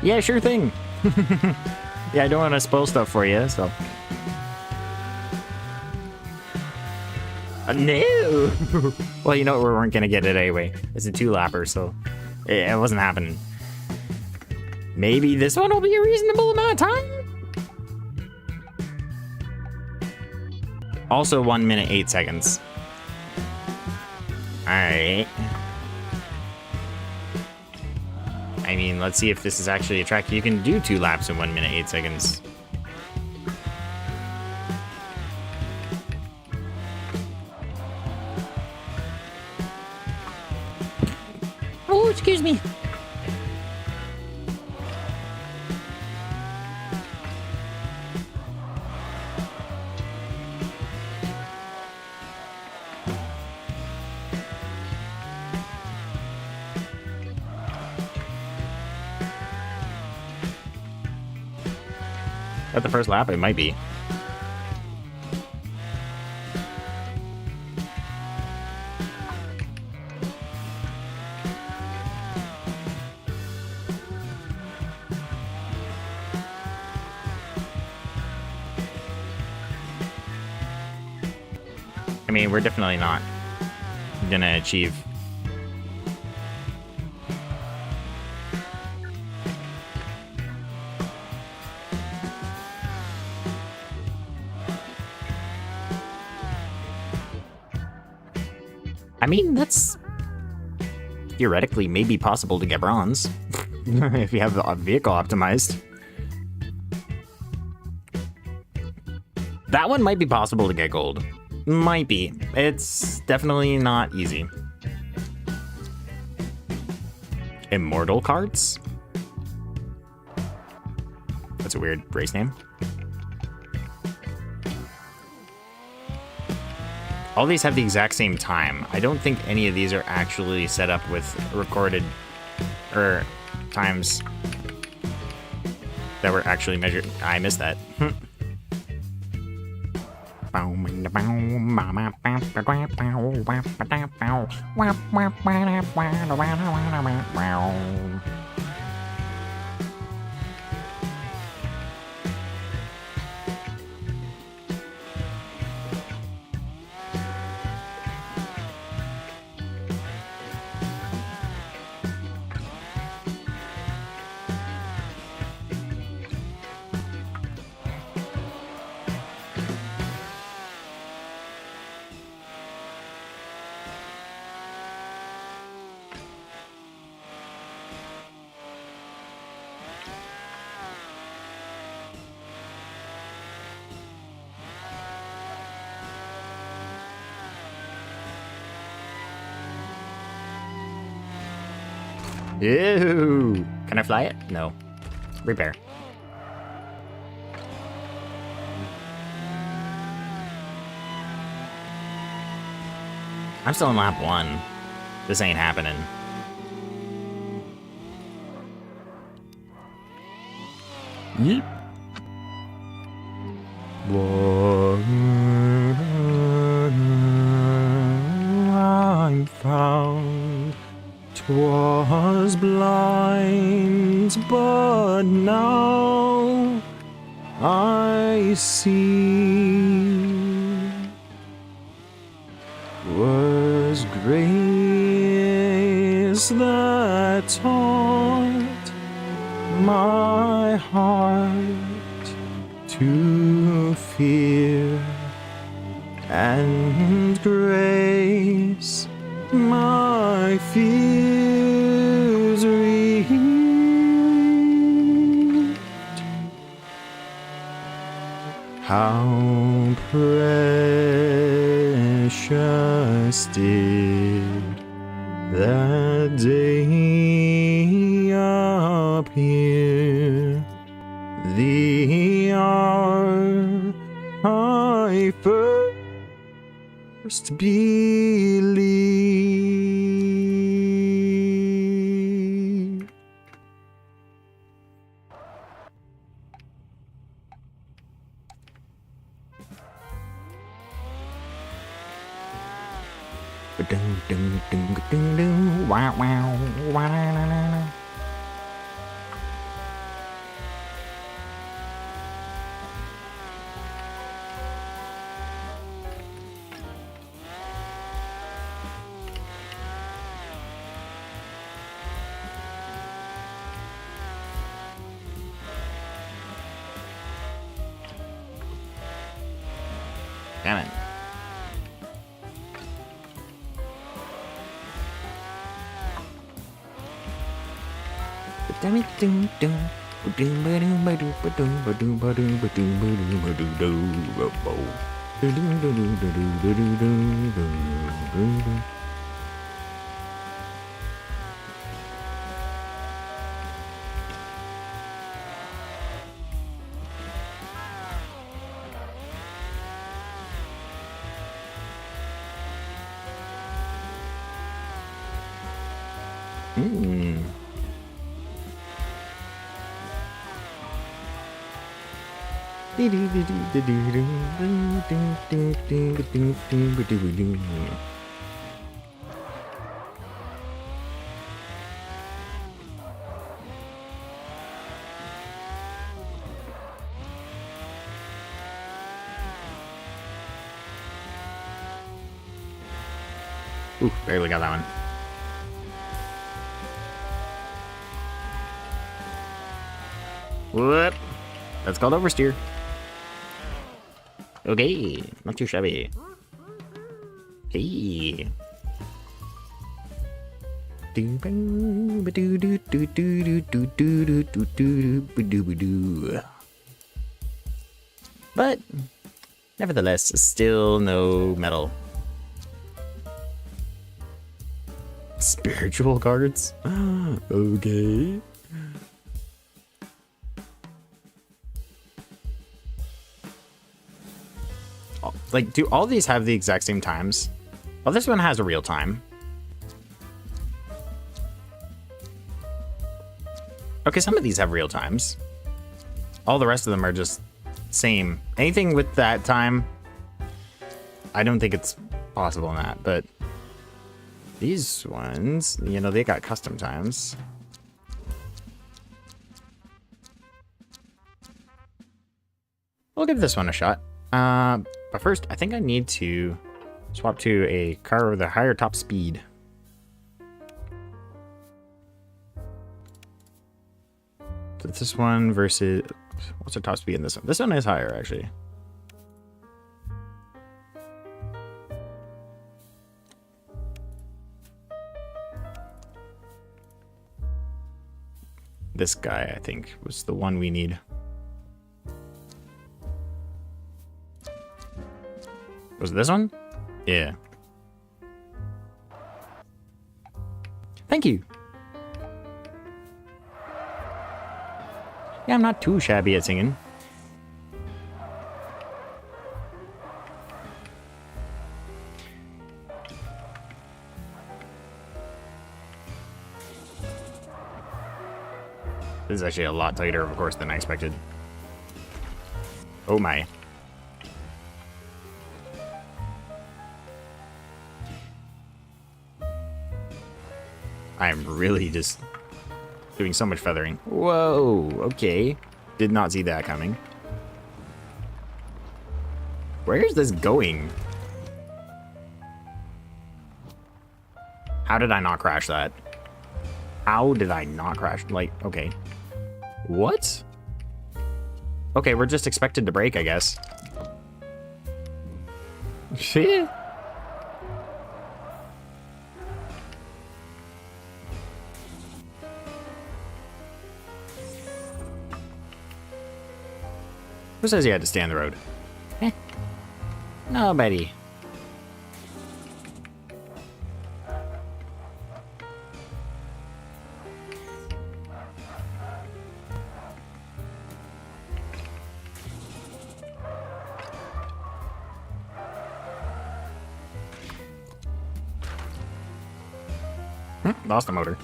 Yeah, sure thing. Yeah, I don't want to spoil stuff for you, so. No! Well, you know what? We weren't going to get it anyway. It's a 2-lapper, so it wasn't happening. Maybe this one will be a reasonable amount of time? Also 1 minute, 8 seconds. Alright. I mean, let's see if this is actually a track you can do 2 laps in 1 minute, 8 seconds. Oh, excuse me. At the first lap, it might be. I mean, we're definitely not gonna achieve. I mean, that's theoretically maybe possible to get bronze if you have the vehicle optimized. That one might be possible to get gold. Might be. It's definitely not easy. Immortal cards? That's a weird race name. All these have the exact same time. I don't think any of these are actually set up with recorded or times that were actually measured. I missed that. Ew. Can I fly it? No. Repair. I'm still in lap 1. This ain't happening. Yeep. I found 'twas blind, but now I see. Was grace that taught my heart to fear, and grace my fears relieved. How precious did that day appear, the hour I first believed. Wow, wow, wow. Damn it. Ooh, barely got that one. Whoop. That's called oversteer. Okay, not too shabby. Hey. But nevertheless, still no medal. Spiritual cards? Okay. Like, do all these have the exact same times? Well, this one has a real time. Okay, some of these have real times. All the rest of them are just same. Anything with that time, I don't think it's possible in that, but these ones, you know, they got custom times. We'll give this one a shot. But first, I think I need to swap to a car with a higher top speed. So this one versus... What's the top speed in this one? This one is higher, actually. This guy, I think, was the one we need. Was it this one? Yeah. Thank you. Yeah, I'm not too shabby at singing. This is actually a lot tighter, of course, than I expected. Oh my. I'm really just doing so much feathering. Whoa, okay. Did not see that coming. Where is this going? How did I not crash that? How did I not crash? Like, okay. What? Okay, we're just expected to brake, I guess. Shit. Who says you had to stay on the road? Eh. Nobody. Lost the motor.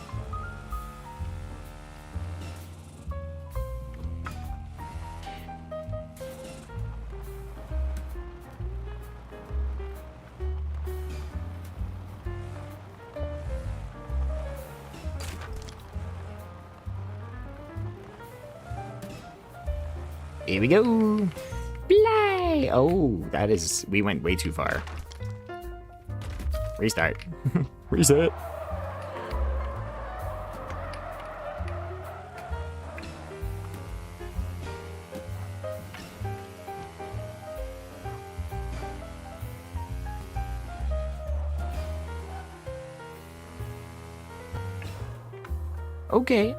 Here we go. Fly. Oh, that is... We went way too far. Restart. Reset. Okay.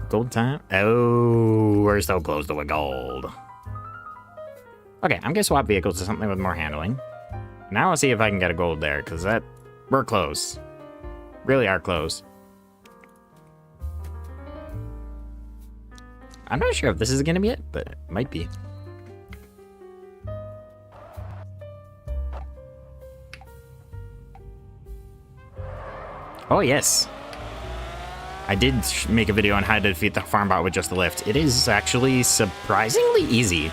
Gold time? Oh, we're so close to a gold. Okay, I'm gonna swap vehicles to something with more handling. Now I'll see if I can get a gold there, because that... We're close. Really are close. I'm not sure if this is gonna be it, but it might be. Oh, yes. I did make a video on how to defeat the farm bot with just the lift. It is actually surprisingly easy.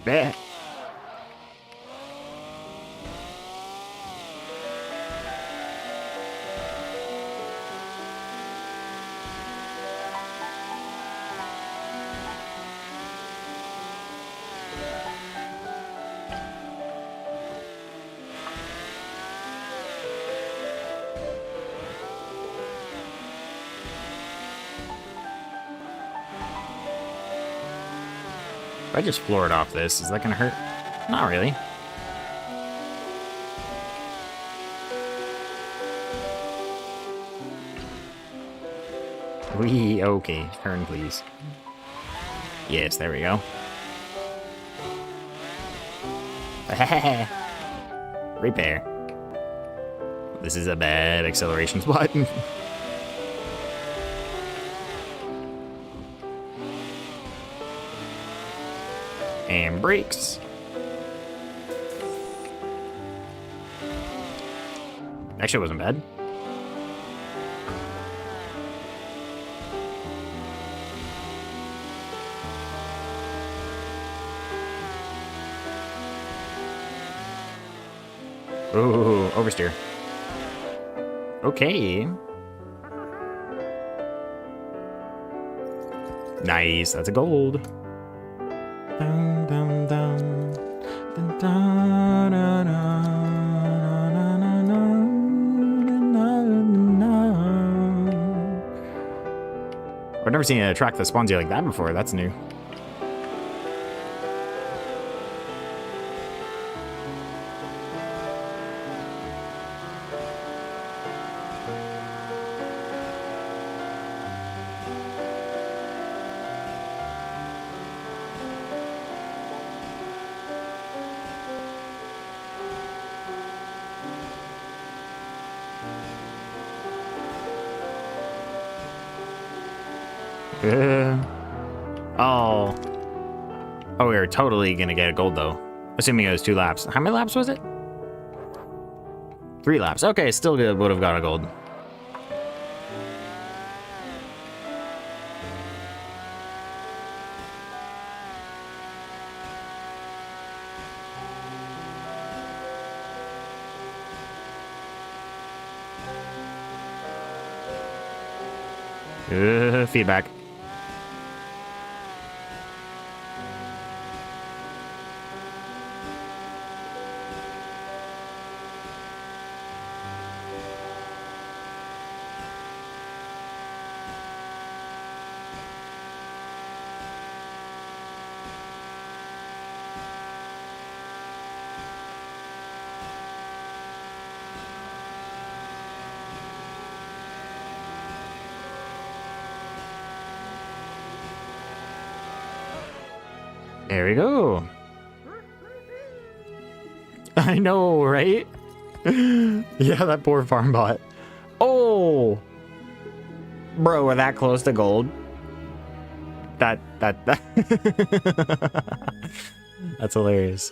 Bleh. If I just floor it off this, is that gonna hurt? Not really. Okay, turn please. Yes, there we go. Repair. This is a bad acceleration spot. And brakes. Actually, it wasn't bad. Oh, oversteer. Okay. Nice, that's a gold. Dum, dum, dum. Dun, dun, dun, dun, dun, dun, dun. I've never seen a track that spawns you like that before. That's new. Oh. Oh, we were totally gonna get a gold though. Assuming it was 2 laps. How many laps was it? 3 laps. Okay, still good. Would have got a gold. Feedback. There we go. I know, right? Yeah, that poor farm bot. Oh, bro, we're that close to gold. That. That's hilarious.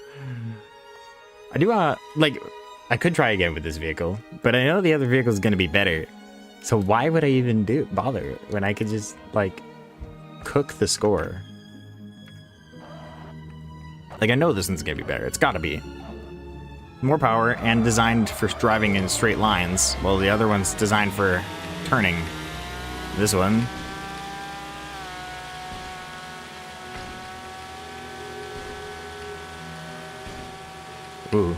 I do like, I could try again with this vehicle, but I know the other vehicle is gonna be better. So why would I even bother when I could just like cook the score? Like, I know this one's gonna be better. It's gotta be. More power and designed for driving in straight lines, while the other one's designed for turning. This one. Ooh.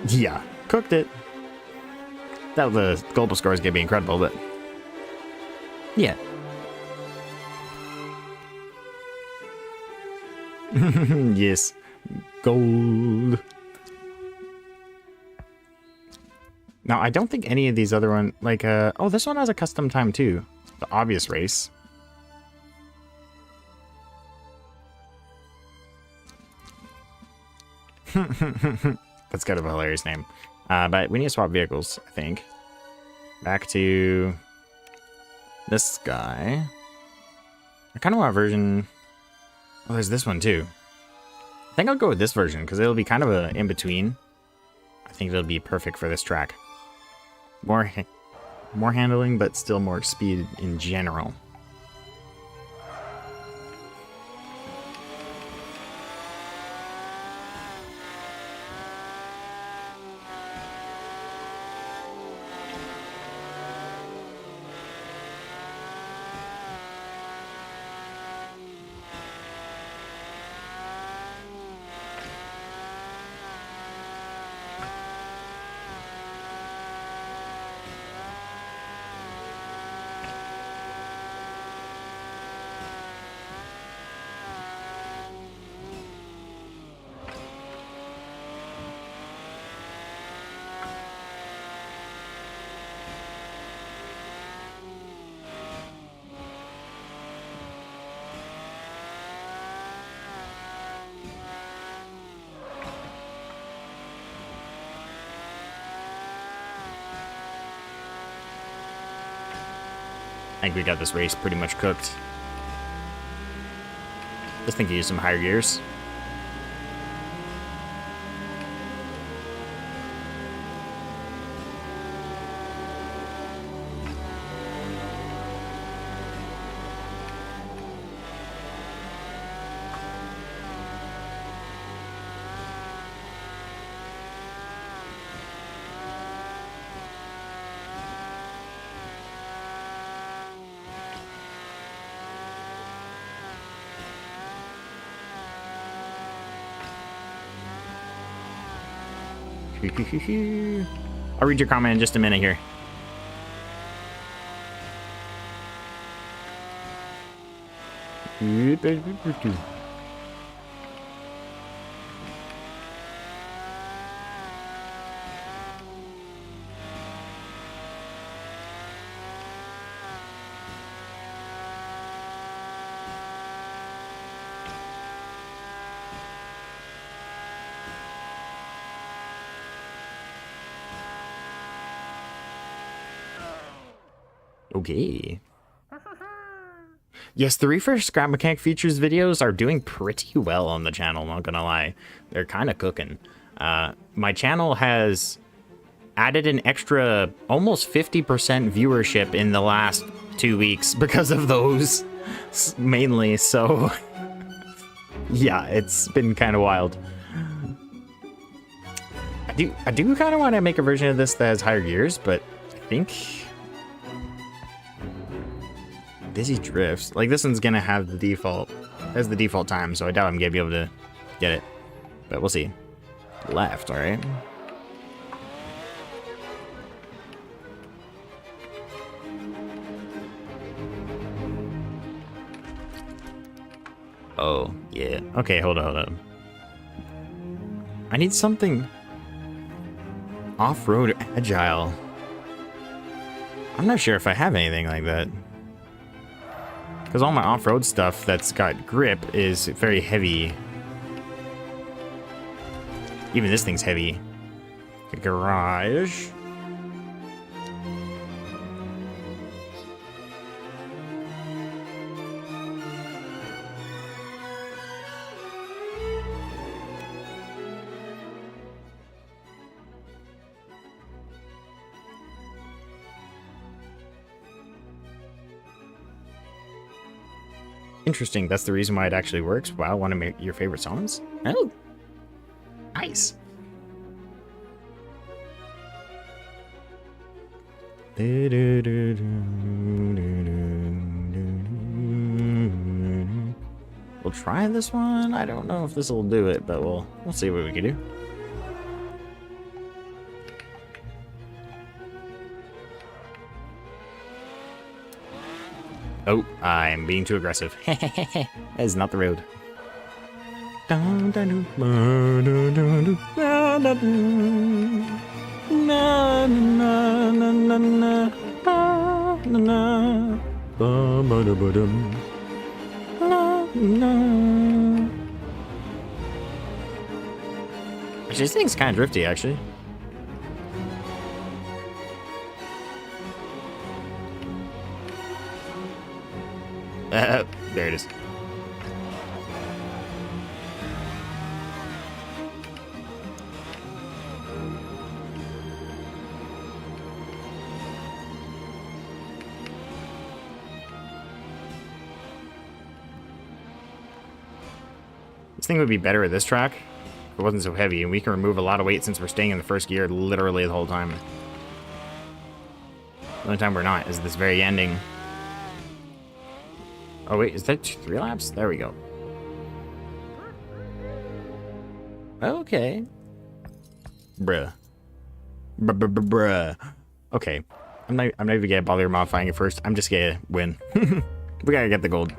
Yeah, cooked it. That the global score is gonna be incredible, but yeah. Yes, gold. Now I don't think any of these other one like oh, this one has a custom time too. The obvious race. That's kind of a hilarious name. But we need to swap vehicles, I think. Back to this guy. I kind of want a version. Oh, there's this one too. I think I'll go with this version because it'll be kind of a in between. I think it'll be perfect for this track. More handling, but still more speed in general. I think we got this race pretty much cooked. Just think you use some higher gears. I'll read your comment in just a minute here. Okay. Yes, the refresh scrap mechanic features videos are doing pretty well on the channel, not gonna lie. They're kind of cooking. My channel has added an extra almost 50% viewership in the last 2 weeks because of those, mainly, so yeah, it's been kind of wild. I do kind of want to make a version of this that has higher gears, but I think Dizzy Drifts, like this one's gonna have the default, has the default time, so I doubt I'm gonna be able to get it, but we'll see. Left, all right. Oh, yeah. Okay, hold on. I need something off-road agile. I'm not sure if I have anything like that. Because all my off-road stuff that's got grip is very heavy. Even this thing's heavy. The garage. Interesting, that's the reason why it actually works. Wow, want to make your favorite songs? Oh, nice. We'll try this one. I don't know if this will do it, but we'll see what we can do. Oh, I'm being too aggressive. That is not the road. This thing's kind of drifty, actually. There it is. This thing would be better at this track if it wasn't so heavy, and we can remove a lot of weight since we're staying in the first gear literally the whole time. The only time we're not is this very ending. Oh wait, is that 3 laps? There we go. Okay. Bruh. Bruh. Okay. I'm not even gonna bother modifying it first. I'm just gonna win. We gotta get the gold.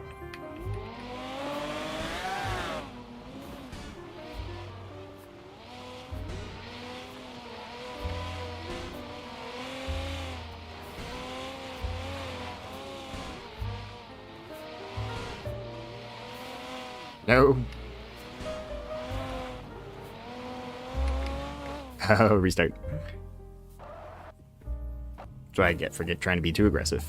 No. Oh, restart. That's what I get for trying to be too aggressive.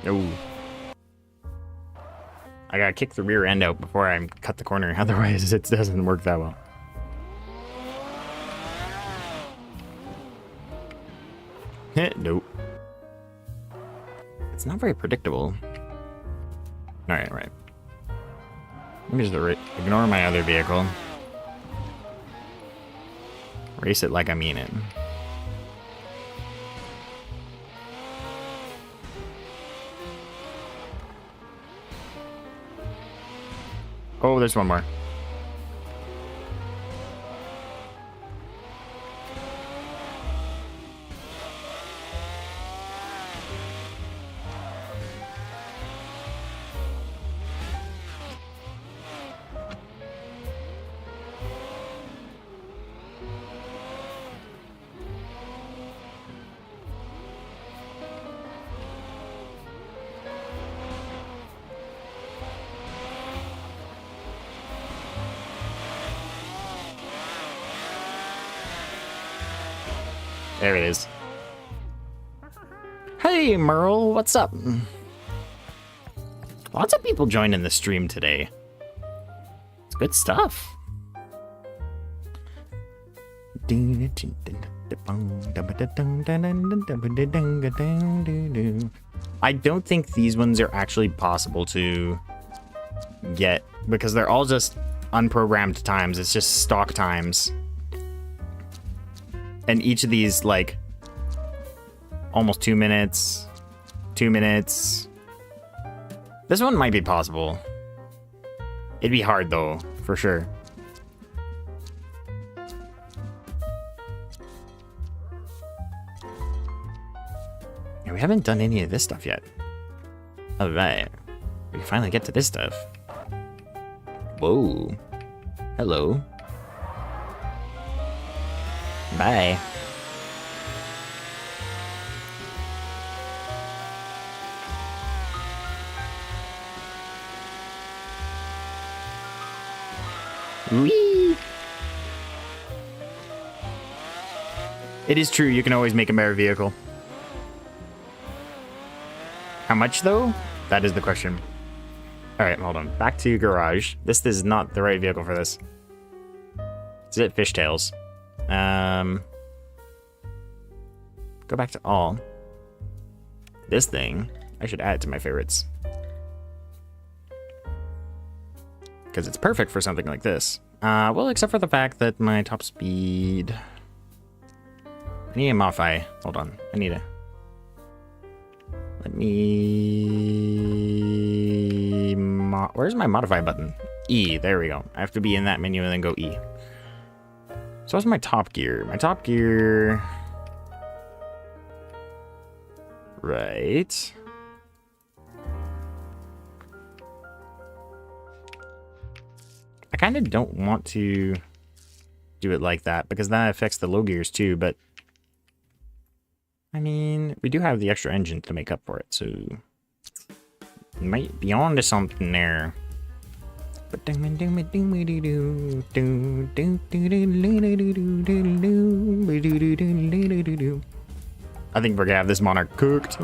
No. I gotta kick the rear end out before I cut the corner, otherwise it doesn't work that well. Nope. It's not very predictable. Alright, right. Let me just ignore my other vehicle. Race it like I mean it. Oh, there's one more. There it is. Hey, Merle, what's up? Lots of people joining the stream today. It's good stuff. I don't think these ones are actually possible to get because they're all just unprogrammed times. It's just stock times. And each of these, like, almost 2 minutes, 2 minutes. This one might be possible. It'd be hard, though, for sure. And we haven't done any of this stuff yet. Alright. We can finally get to this stuff. Whoa. Hello. Bye. Whee! It is true, you can always make a better vehicle. How much, though? That is the question. Alright, hold on. Back to garage. This is not the right vehicle for this. Is it fishtails? Go back to all. This thing, I should add it to my favorites. Because it's perfect for something like this. Well, except for the fact that my top speed... I need to modify. Hold on. I need to... Let me... Where's my modify button? E. There we go. I have to be in that menu and then go E. So what's my top gear? My top gear... Right. I kind of don't want to do it like that because that affects the low gears too, but I mean, we do have the extra engine to make up for it, so might be on to something there. I think we're gonna have this monarch cooked.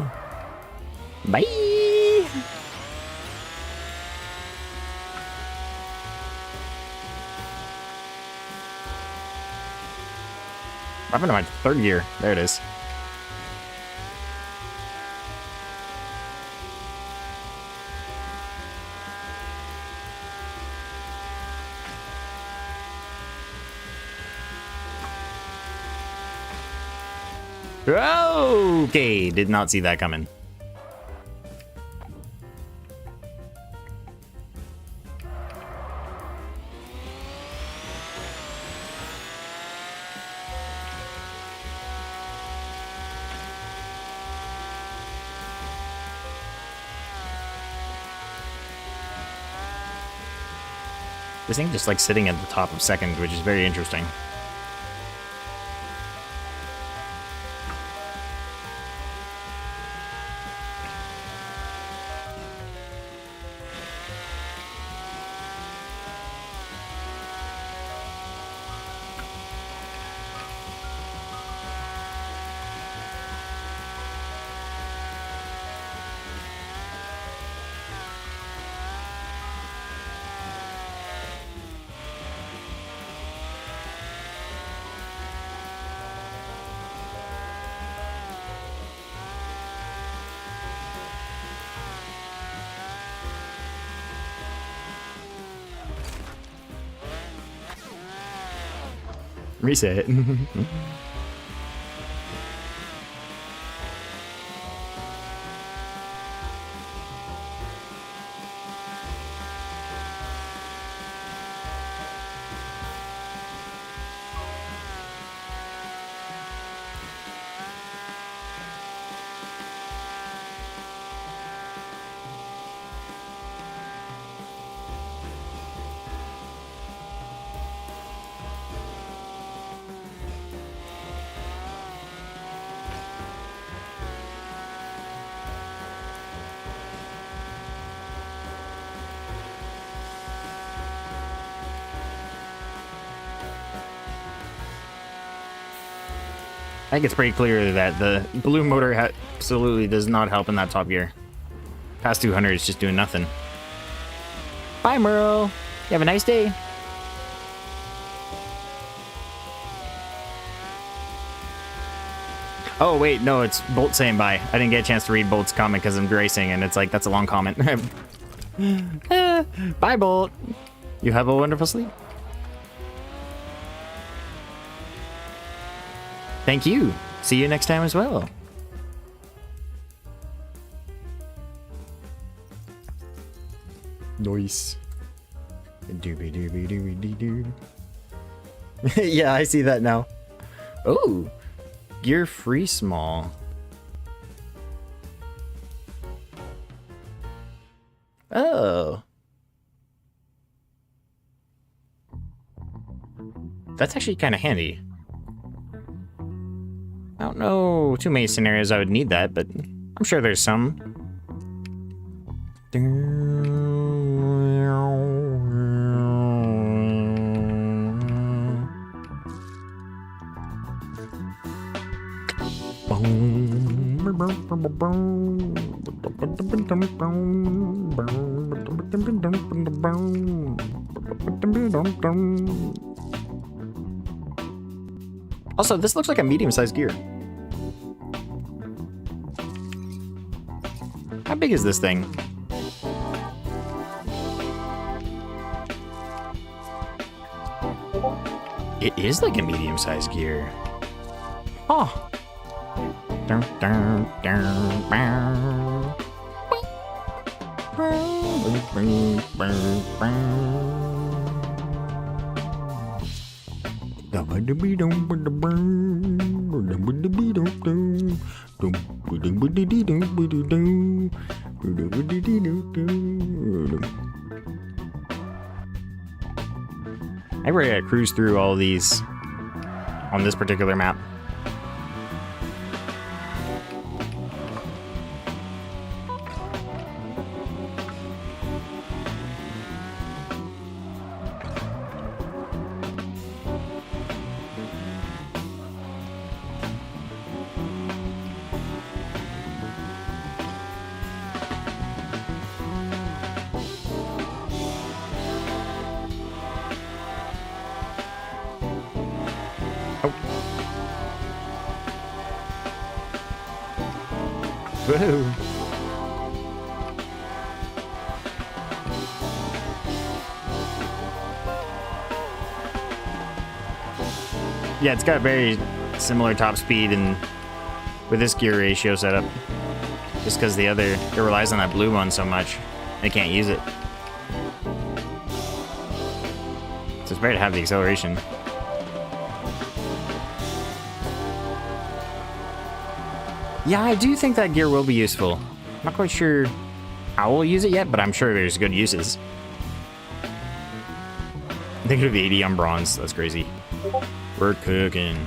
Bye! What happened to my third gear? There it is. Okay, did not see that coming. This thing just like sitting at the top of second, which is very interesting. Reset. I think it's pretty clear that the blue motor absolutely does not help in that top gear. Past 200 is just doing nothing. Bye, Merle. You have a nice day. Oh, wait, no, it's Bolt saying bye. I didn't get a chance to read Bolt's comment because I'm racing, and it's like, that's a long comment. Bye, Bolt. You have a wonderful sleep. Thank you. See you next time as well. Nice. Doobie doobie doobie dee doo. Yeah, I see that now. Oh, gear free small. Oh. That's actually kind of handy. I don't know too many scenarios I would need that, but I'm sure there's some. Also, this looks like a medium-sized gear. How big is this thing? It is like a medium-sized gear. Oh. Dun, dun, dun, bow. I really gotta cruise through all these on this particular map. Woohoo! Yeah, it's got very similar top speed and with this gear ratio setup. Just because the other, it relies on that blue one so much, I can't use it. So it's better to have the acceleration. Yeah, I do think that gear will be useful. I'm not quite sure how we'll use it yet, but I'm sure there's good uses. Negative 80 on bronze, that's crazy. We're cooking.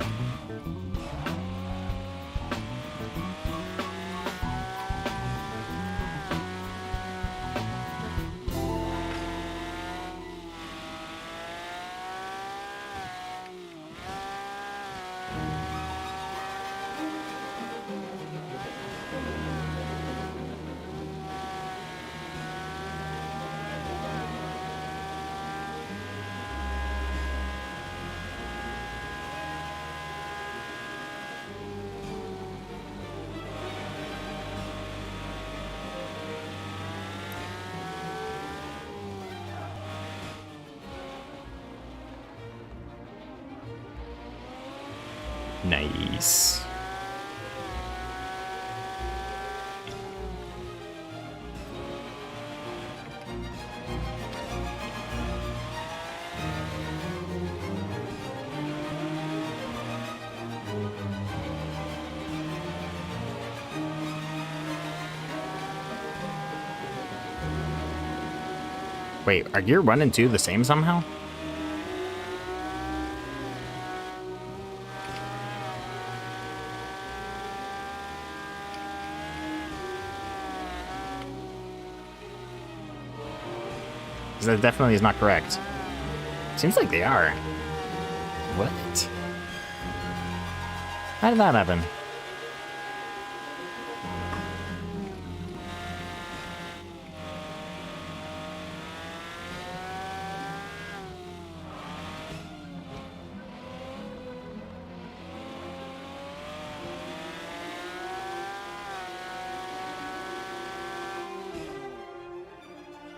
Nice. Wait, are gear 1 and 2 the same somehow? That definitely is not correct. Seems like they are. What? How did that happen?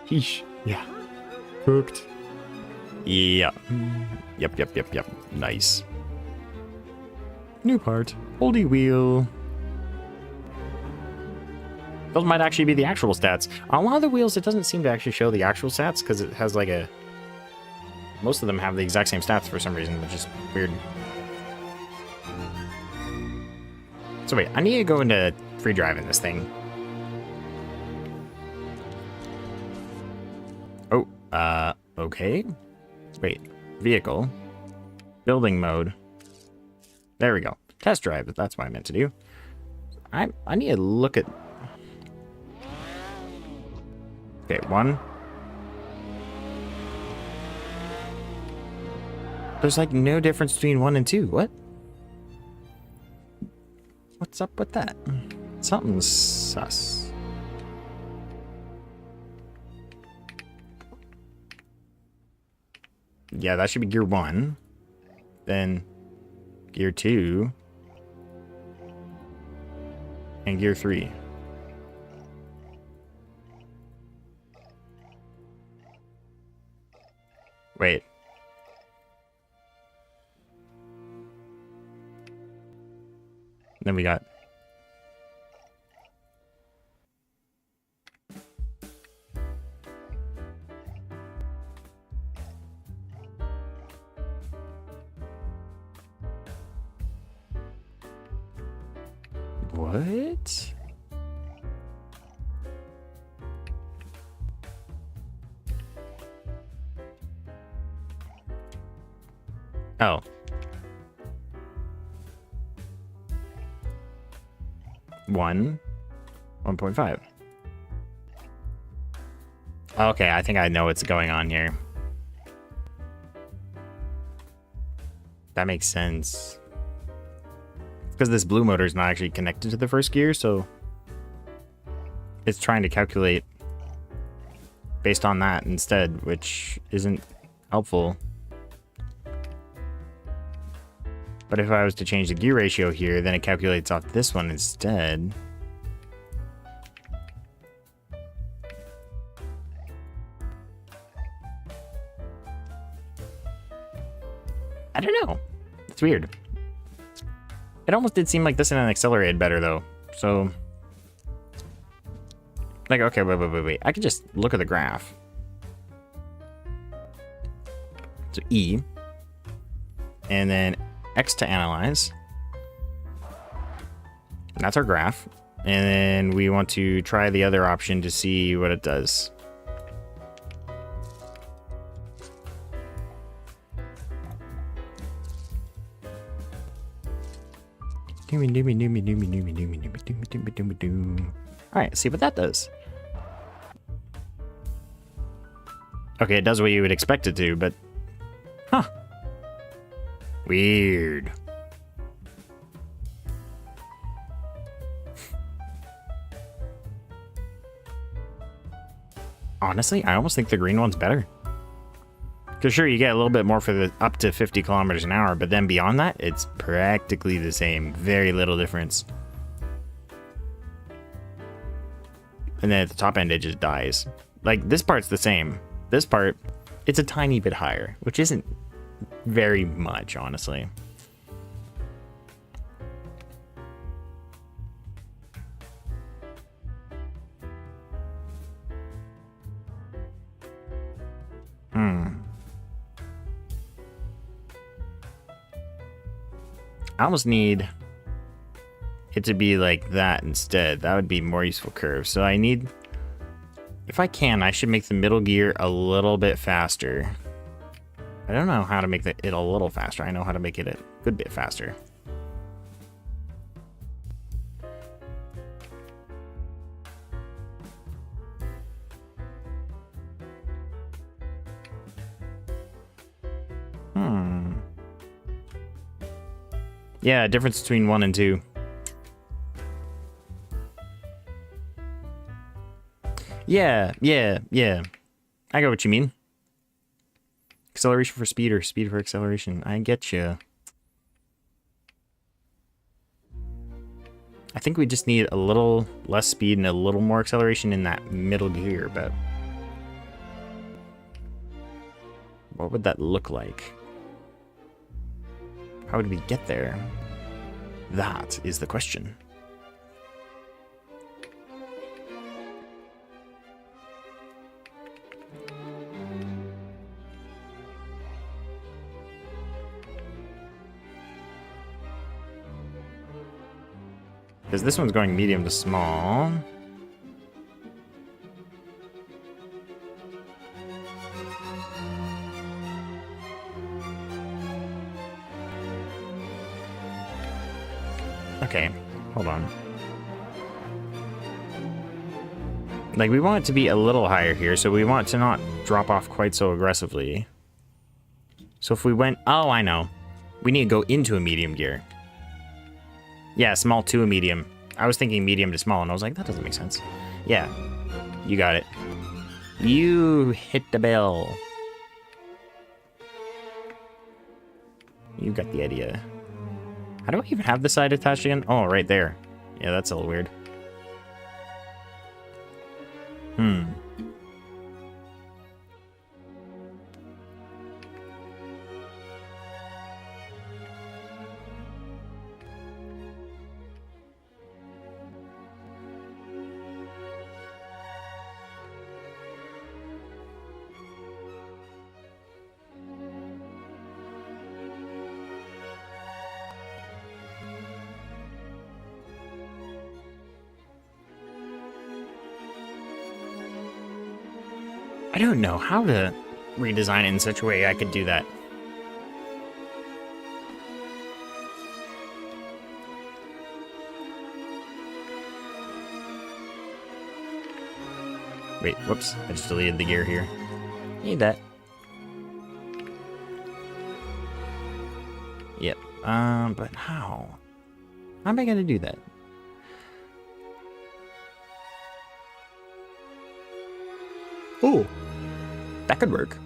Sheesh. Yeah. Cooked. Yeah. Yep. Nice. New part. Holdy wheel. Those might actually be the actual stats. On one of the wheels, it doesn't seem to actually show the actual stats because it has like a... Most of them have the exact same stats for some reason, which is weird. So wait, I need to go into free drive in this thing. Oh, okay. Wait, vehicle. Building mode. There we go. Test drive, that's what I meant to do. I need to look at... Okay, 1. There's like no difference between 1 and 2. What? What's up with that? Something's sus. Yeah, that should be gear 1. Then gear 2. And gear 3. Wait. Then we got... What? Oh. One. 1.5. Okay, I think I know what's going on here. That makes sense. Because this blue motor is not actually connected to the first gear, so it's trying to calculate based on that instead, which isn't helpful. But if I was to change the gear ratio here, then it calculates off this one instead. I don't know. It's weird. It almost did seem like this in an accelerated better, though. So... Like, okay, wait. I could just look at the graph. So E. And then X to analyze. And that's our graph. And then we want to try the other option to see what it does. Alright, see what that does. Okay, it does what you would expect it to, but... Huh. Weird. Honestly, I almost think the green one's better. Because sure, you get a little bit more for the up to 50 kilometers an hour, but then beyond that, it's practically the same. Very little difference. And then at the top end, it just dies. Like, this part's the same. This part, it's a tiny bit higher, which isn't very much, honestly. I almost need it to be like that instead. That would be more useful curve. So I need, if I can, I should make the middle gear a little bit faster. I don't know how to make it a little faster. I know how to make it a good bit faster. Yeah, difference between 1 and 2. Yeah. I get what you mean. Acceleration for speed or speed for acceleration. I get you. I think we just need a little less speed and a little more acceleration in that middle gear, but what would that look like? How would we get there? That is the question. Because this one's going medium to small. Okay, hold on. Like, we want it to be a little higher here, so we want it to not drop off quite so aggressively. So if we went... Oh, I know. We need to go into a medium gear. Yeah, small to a medium. I was thinking medium to small, and I was like, that doesn't make sense. Yeah, you got it. You hit the bell. You got the idea. How do I even have the side attached again? Oh, right there. Yeah, that's a little weird. I don't know how to redesign it in such a way I could do that. Wait, whoops. I just deleted the gear here. Need that. Yep. But how? How am I gonna do that? Oh, that could work.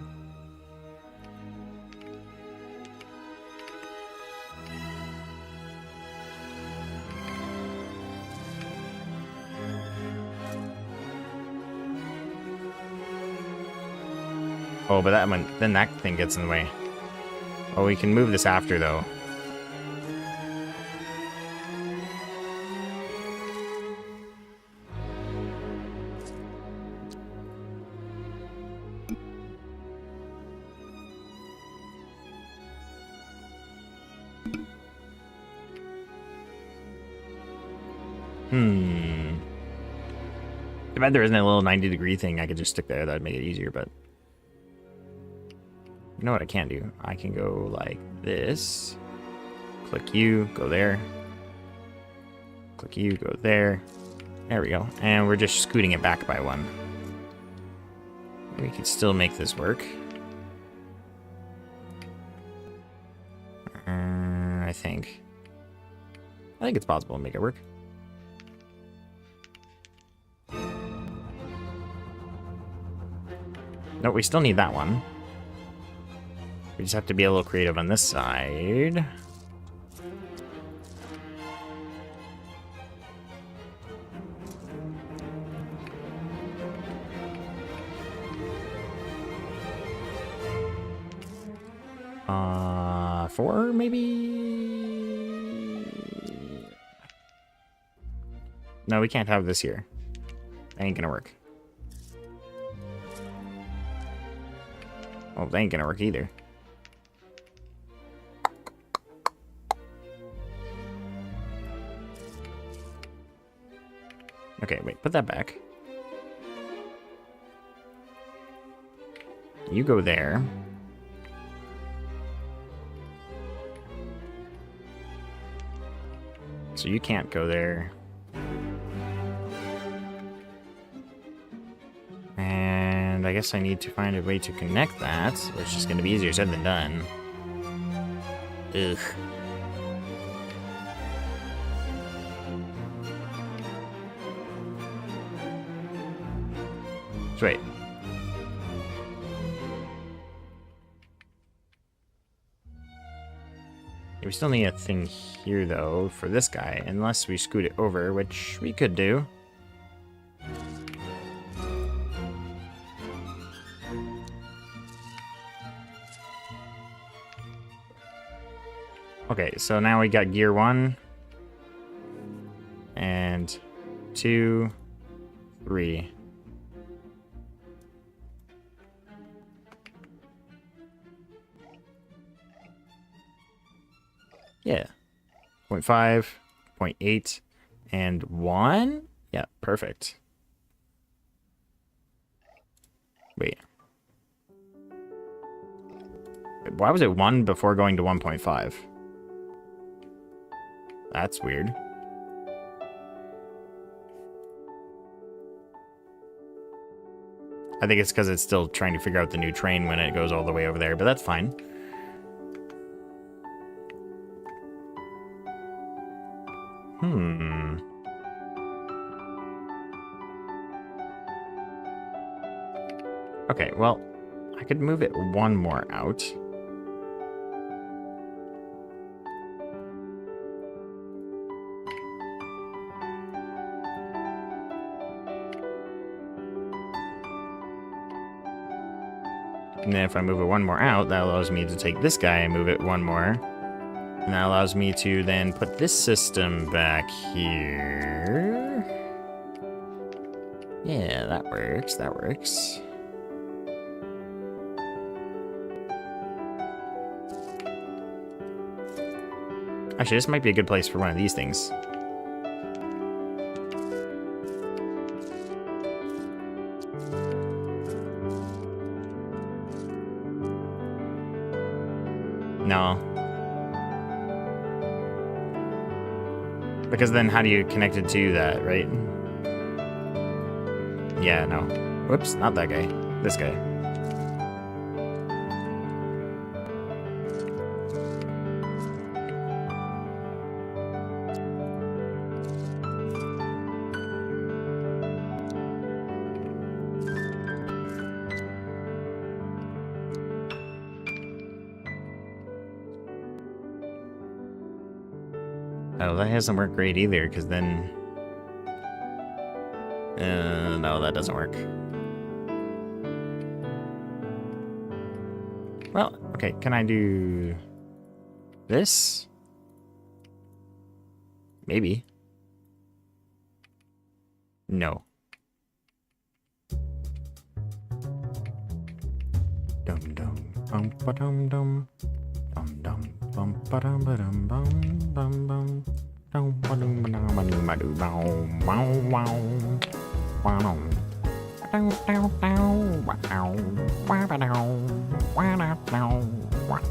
Oh, but that one, then that thing gets in the way. Oh, we can move this after, though. I bet there isn't a little 90-degree thing I could just stick there. That'd make it easier, but... You know what I can do? I can go like this. Click U, go there. Click U, go there. There we go. And we're just scooting it back by 1. We could still make this work. I think it's possible to make it work. No, we still need that one. We just have to be a little creative on this side. Four, maybe? No, we can't have this here. That ain't gonna work. Well, that ain't gonna work either. Okay, wait, put that back. You go there. So you can't go there. And I guess I need to find a way to connect that, which is going to be easier said than done. Ugh. Sweet. We still need a thing here, though, for this guy, unless we scoot it over, which we could do. Okay, so now we got gear 1 and 2, 3. Yeah. 0.5, 0.8, and 1? Yeah, perfect. Wait. Why was it 1 before going to 1.5? That's weird. I think it's because it's still trying to figure out the new train when it goes all the way over there, but that's fine. Okay, well, I could move it 1 more out. And then if I move it 1 more out, that allows me to take this guy and move it 1 more. And that allows me to then put this system back here. Yeah, that works, that works. Actually, this might be a good place for one of these things. No. Because then how do you connect it to that, right? Yeah, no. Whoops, not that guy. This guy. Oh, that hasn't worked great either, because then... no, that doesn't work. Well, okay, can I do... this? Maybe. No. Dum dum bum ba dum dum dum dum bum ba dum bum bum bum dum ba dum ba dum ba dum ba dum wow wow wow dow dow dow wow wow ba dow wow dow dow wow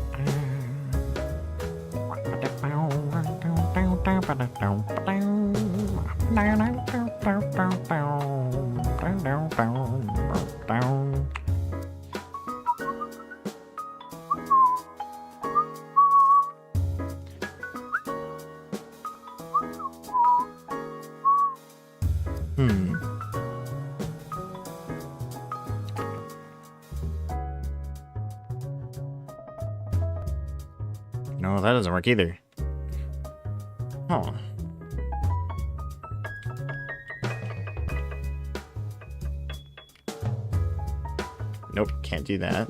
No, that doesn't work either. Huh. Nope, can't do that.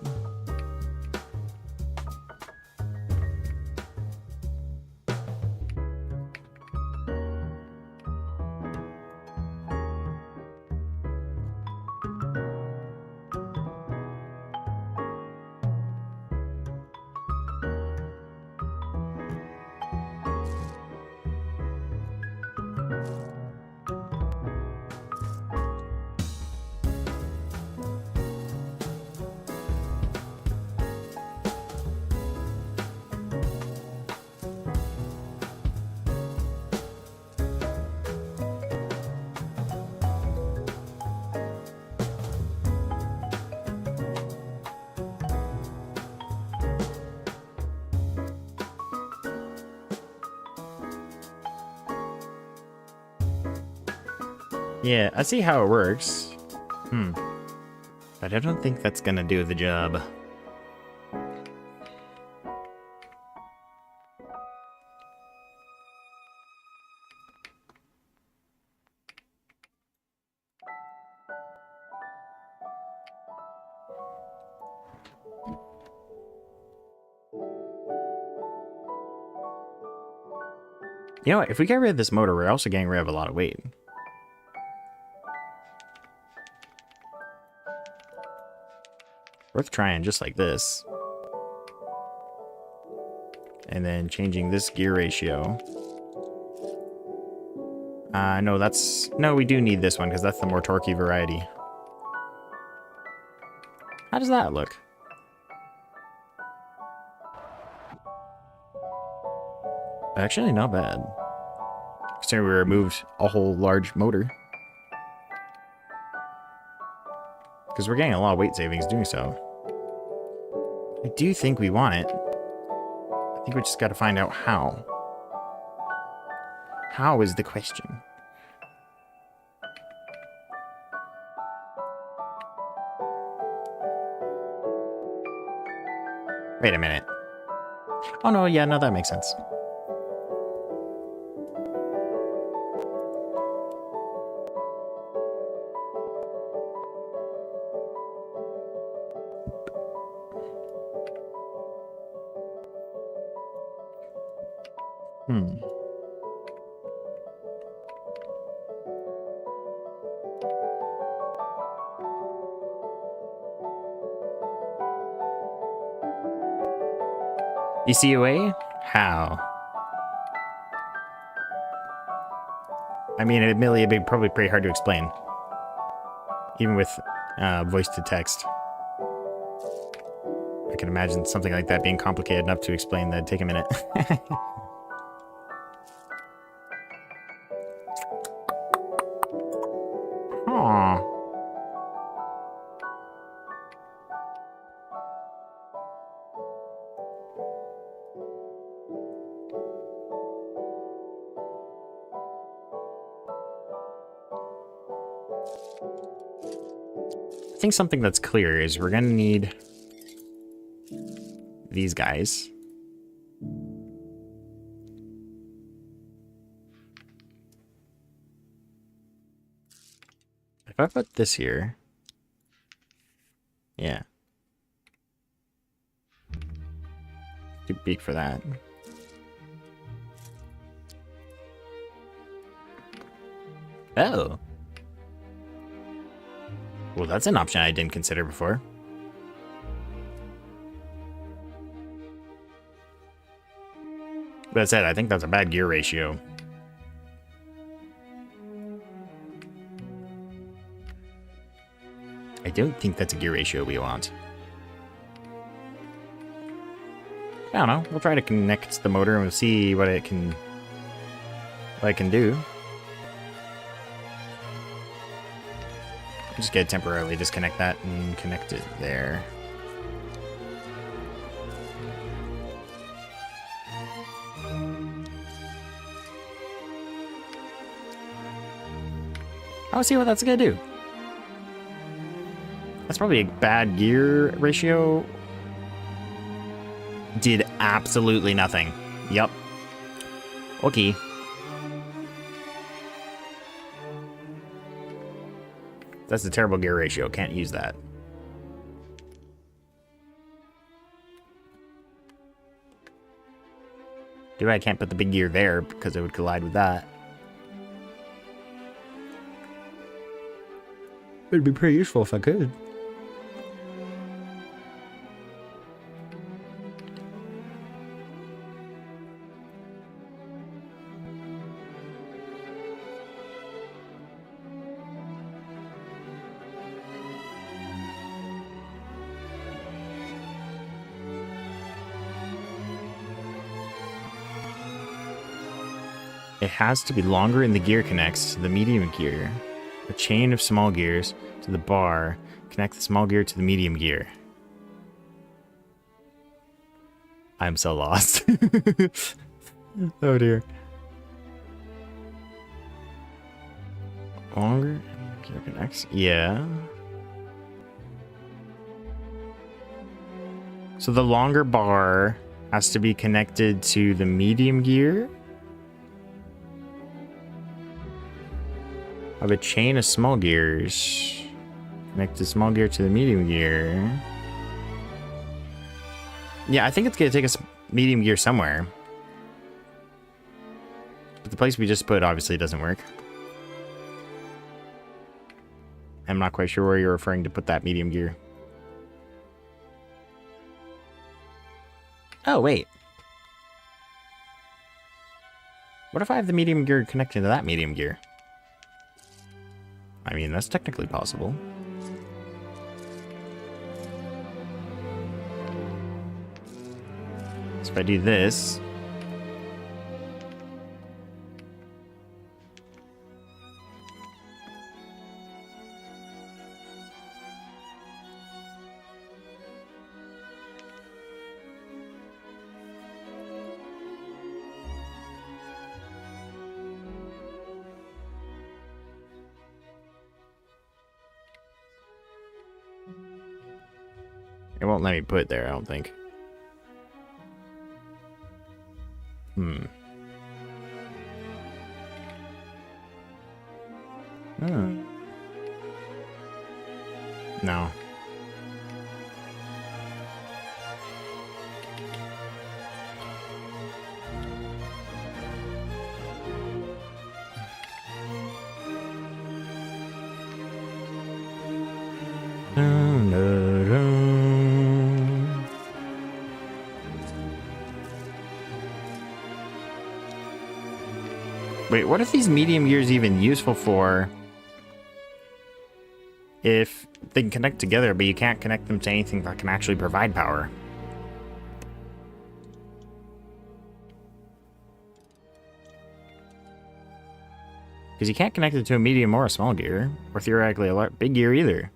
Yeah, I see how it works. But I don't think that's gonna do the job. You know what? If we get rid of this motor, we're also getting rid of a lot of weight. Worth trying just like this. And then changing this gear ratio. No, that's... No, we do need this one because that's the more torquey variety. How does that look? Actually, not bad. Considering we removed a whole large motor. Because we're getting a lot of weight savings doing so. I do think we want it. I think we just got to find out how. How is the question. Wait a minute. Oh no, yeah, no, that makes sense. ECUA? How? I mean, admittedly, it'd be probably pretty hard to explain. Even with voice to text. I can imagine something like that being complicated enough to explain that'd take a minute. Aww. I think something that's clear is we're gonna need these guys. If I put this here, yeah, too big for that. Oh. Well, that's an option I didn't consider before. That said, I think that's a bad gear ratio. I don't think that's a gear ratio we want. I don't know. We'll try to connect the motor and we'll see what it can do. Just get temporarily disconnect that and connect it there. I'll see what that's gonna do. That's probably a bad gear ratio. Did absolutely nothing. Yup. Okay. That's a terrible gear ratio. Can't use that. Too bad I can't put the big gear there because it would collide with that. It'd be pretty useful if I could. It has to be longer in the gear connects to the medium gear. A chain of small gears to the bar. Connect the small gear to the medium gear. I'm so lost. Oh dear. Longer gear connects? Yeah. So the longer bar has to be connected to the medium gear of a chain of small gears. Connect the small gear to the medium gear. Yeah, I think it's gonna take us medium gear somewhere. But the place we just put obviously doesn't work. I'm not quite sure where you're referring to put that medium gear. Oh, wait. What if I have the medium gear connected to that medium gear? I mean, that's technically possible. So if I do this... It won't let me put it there, I don't think. Hmm. No. Wait, what are these medium gears even useful for? If they can connect together, but you can't connect them to anything that can actually provide power. Because you can't connect it to a medium or a small gear, or theoretically a big gear either.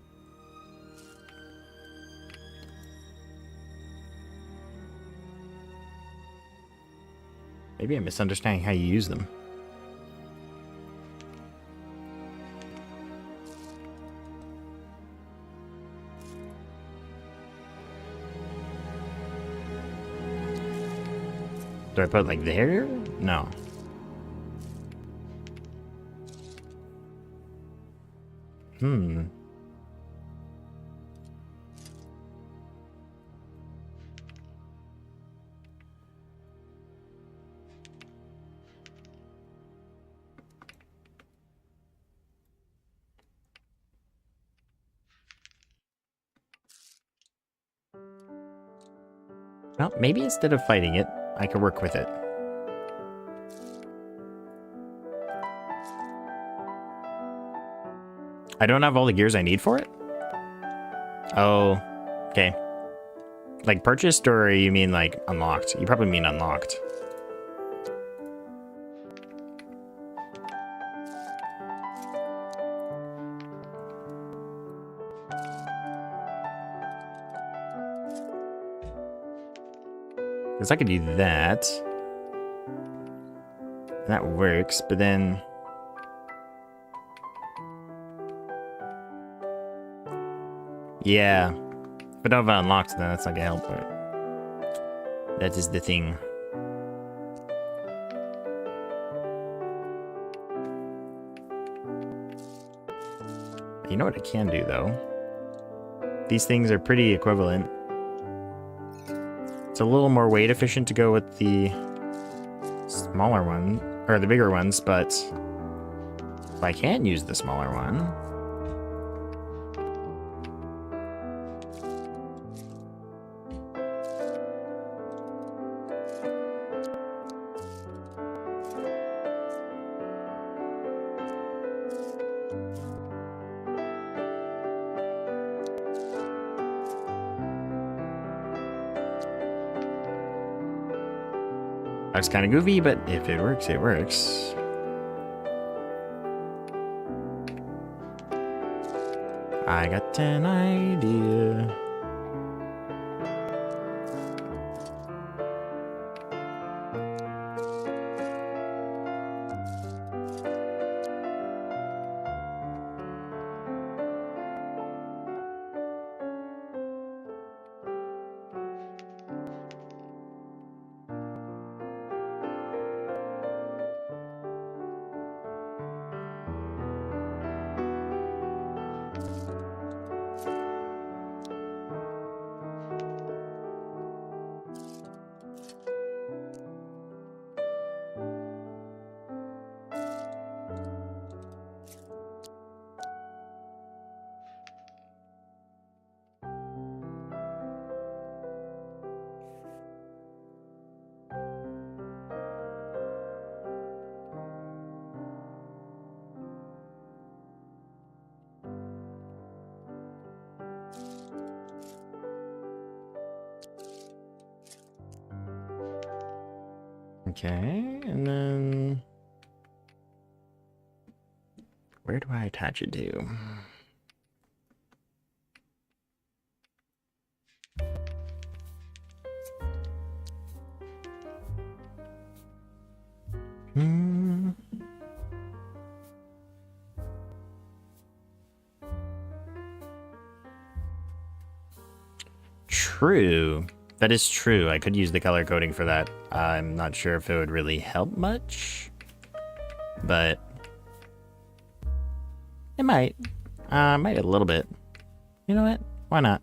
Maybe I'm misunderstanding how you use them. Do I put it like there? No. Hmm. Well, maybe instead of fighting it, I could work with it. I don't have all the gears I need for it? Oh, okay. Like purchased, or you mean like unlocked? You probably mean unlocked. Because I could do that. That works, but then... Yeah. If I don't have it unlocked, then that's not gonna help, but... That is the thing. You know what I can do, though? These things are pretty equivalent. It's a little more weight efficient to go with the smaller one, or the bigger ones, but if I can use the smaller one... That's kind of goofy, but if it works, it works. I got an idea. Okay, and then where do I attach it to? True. That is true. I could use the color coding for that. I'm not sure if it would really help much, but it might. Might a little bit. You know what? Why not?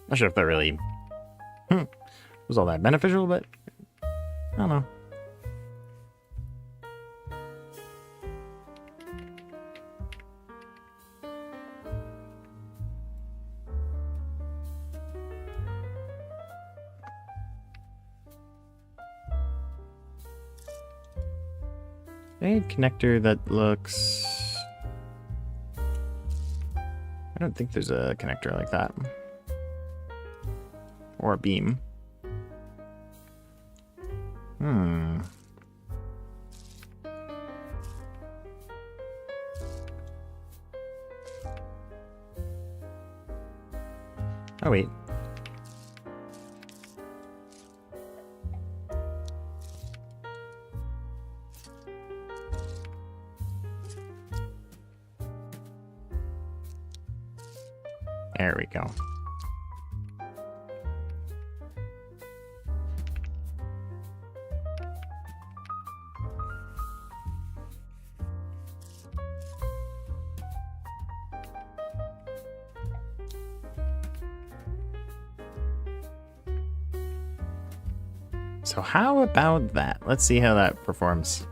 Not sure if that really was all that beneficial, but I don't know. A connector that looks... I don't think there's a connector like that. Or a beam. Oh, wait. There we go. So how about that? Let's see how that performs.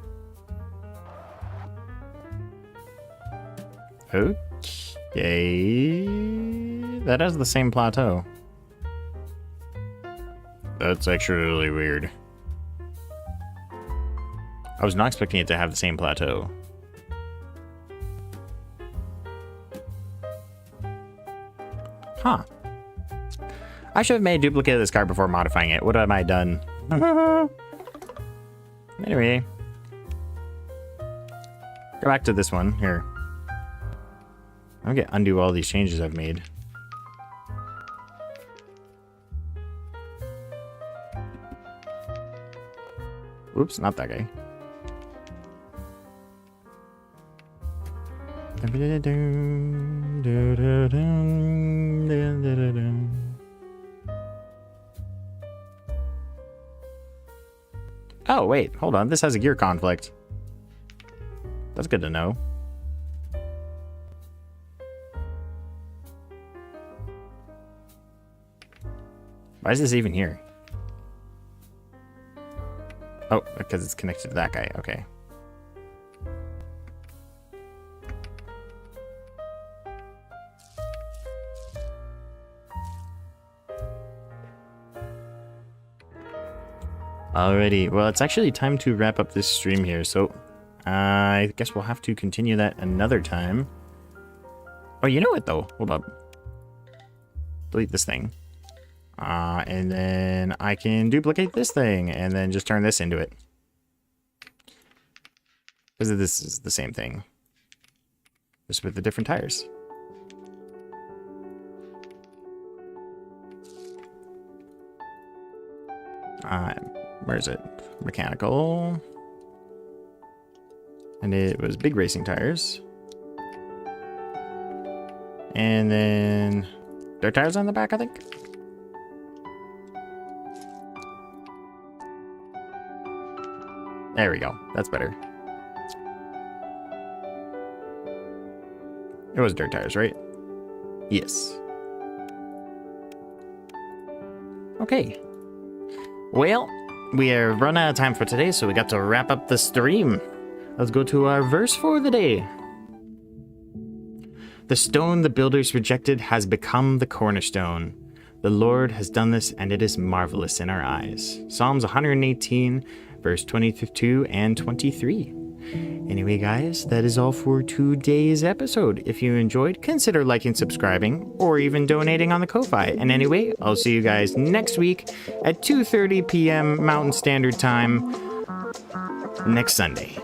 Okay. That has the same plateau. That's actually really weird. I was not expecting it to have the same plateau. Huh. I should have made a duplicate of this card before modifying it. What have I done? Anyway. Go back to this one. Here. I'm gonna undo all these changes I've made. Oops, not that guy. Oh, wait, hold on. This has a gear conflict. That's good to know. Why is this even here? Oh, because it's connected to that guy. Okay. Alrighty, well, it's actually time to wrap up this stream here, so I guess we'll have to continue that another time. Oh, you know what, though? Hold up. Delete this thing. And then I can duplicate this thing, and then just turn this into it. Because this is the same thing. Just with the different tires. Where is it? Mechanical. And it was big racing tires. And then dirt tires on the back, I think. There we go. That's better. It was dirt tires, right? Yes. Okay. Well, we have run out of time for today, so we got to wrap up the stream. Let's go to our verse for the day. The stone the builders rejected has become the cornerstone. The Lord has done this, and it is marvelous in our eyes. Psalms 118, verse 22 and 23. Anyway, guys, that is all for today's episode. If you enjoyed, consider liking, subscribing, or even donating on the Ko-Fi. And anyway, I'll see you guys next week at 2:30 p.m. Mountain Standard Time next Sunday.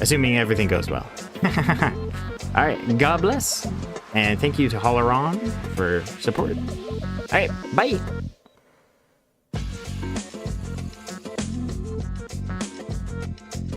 Assuming everything goes well. All right, God bless. And thank you to Holleron for support. All right, bye.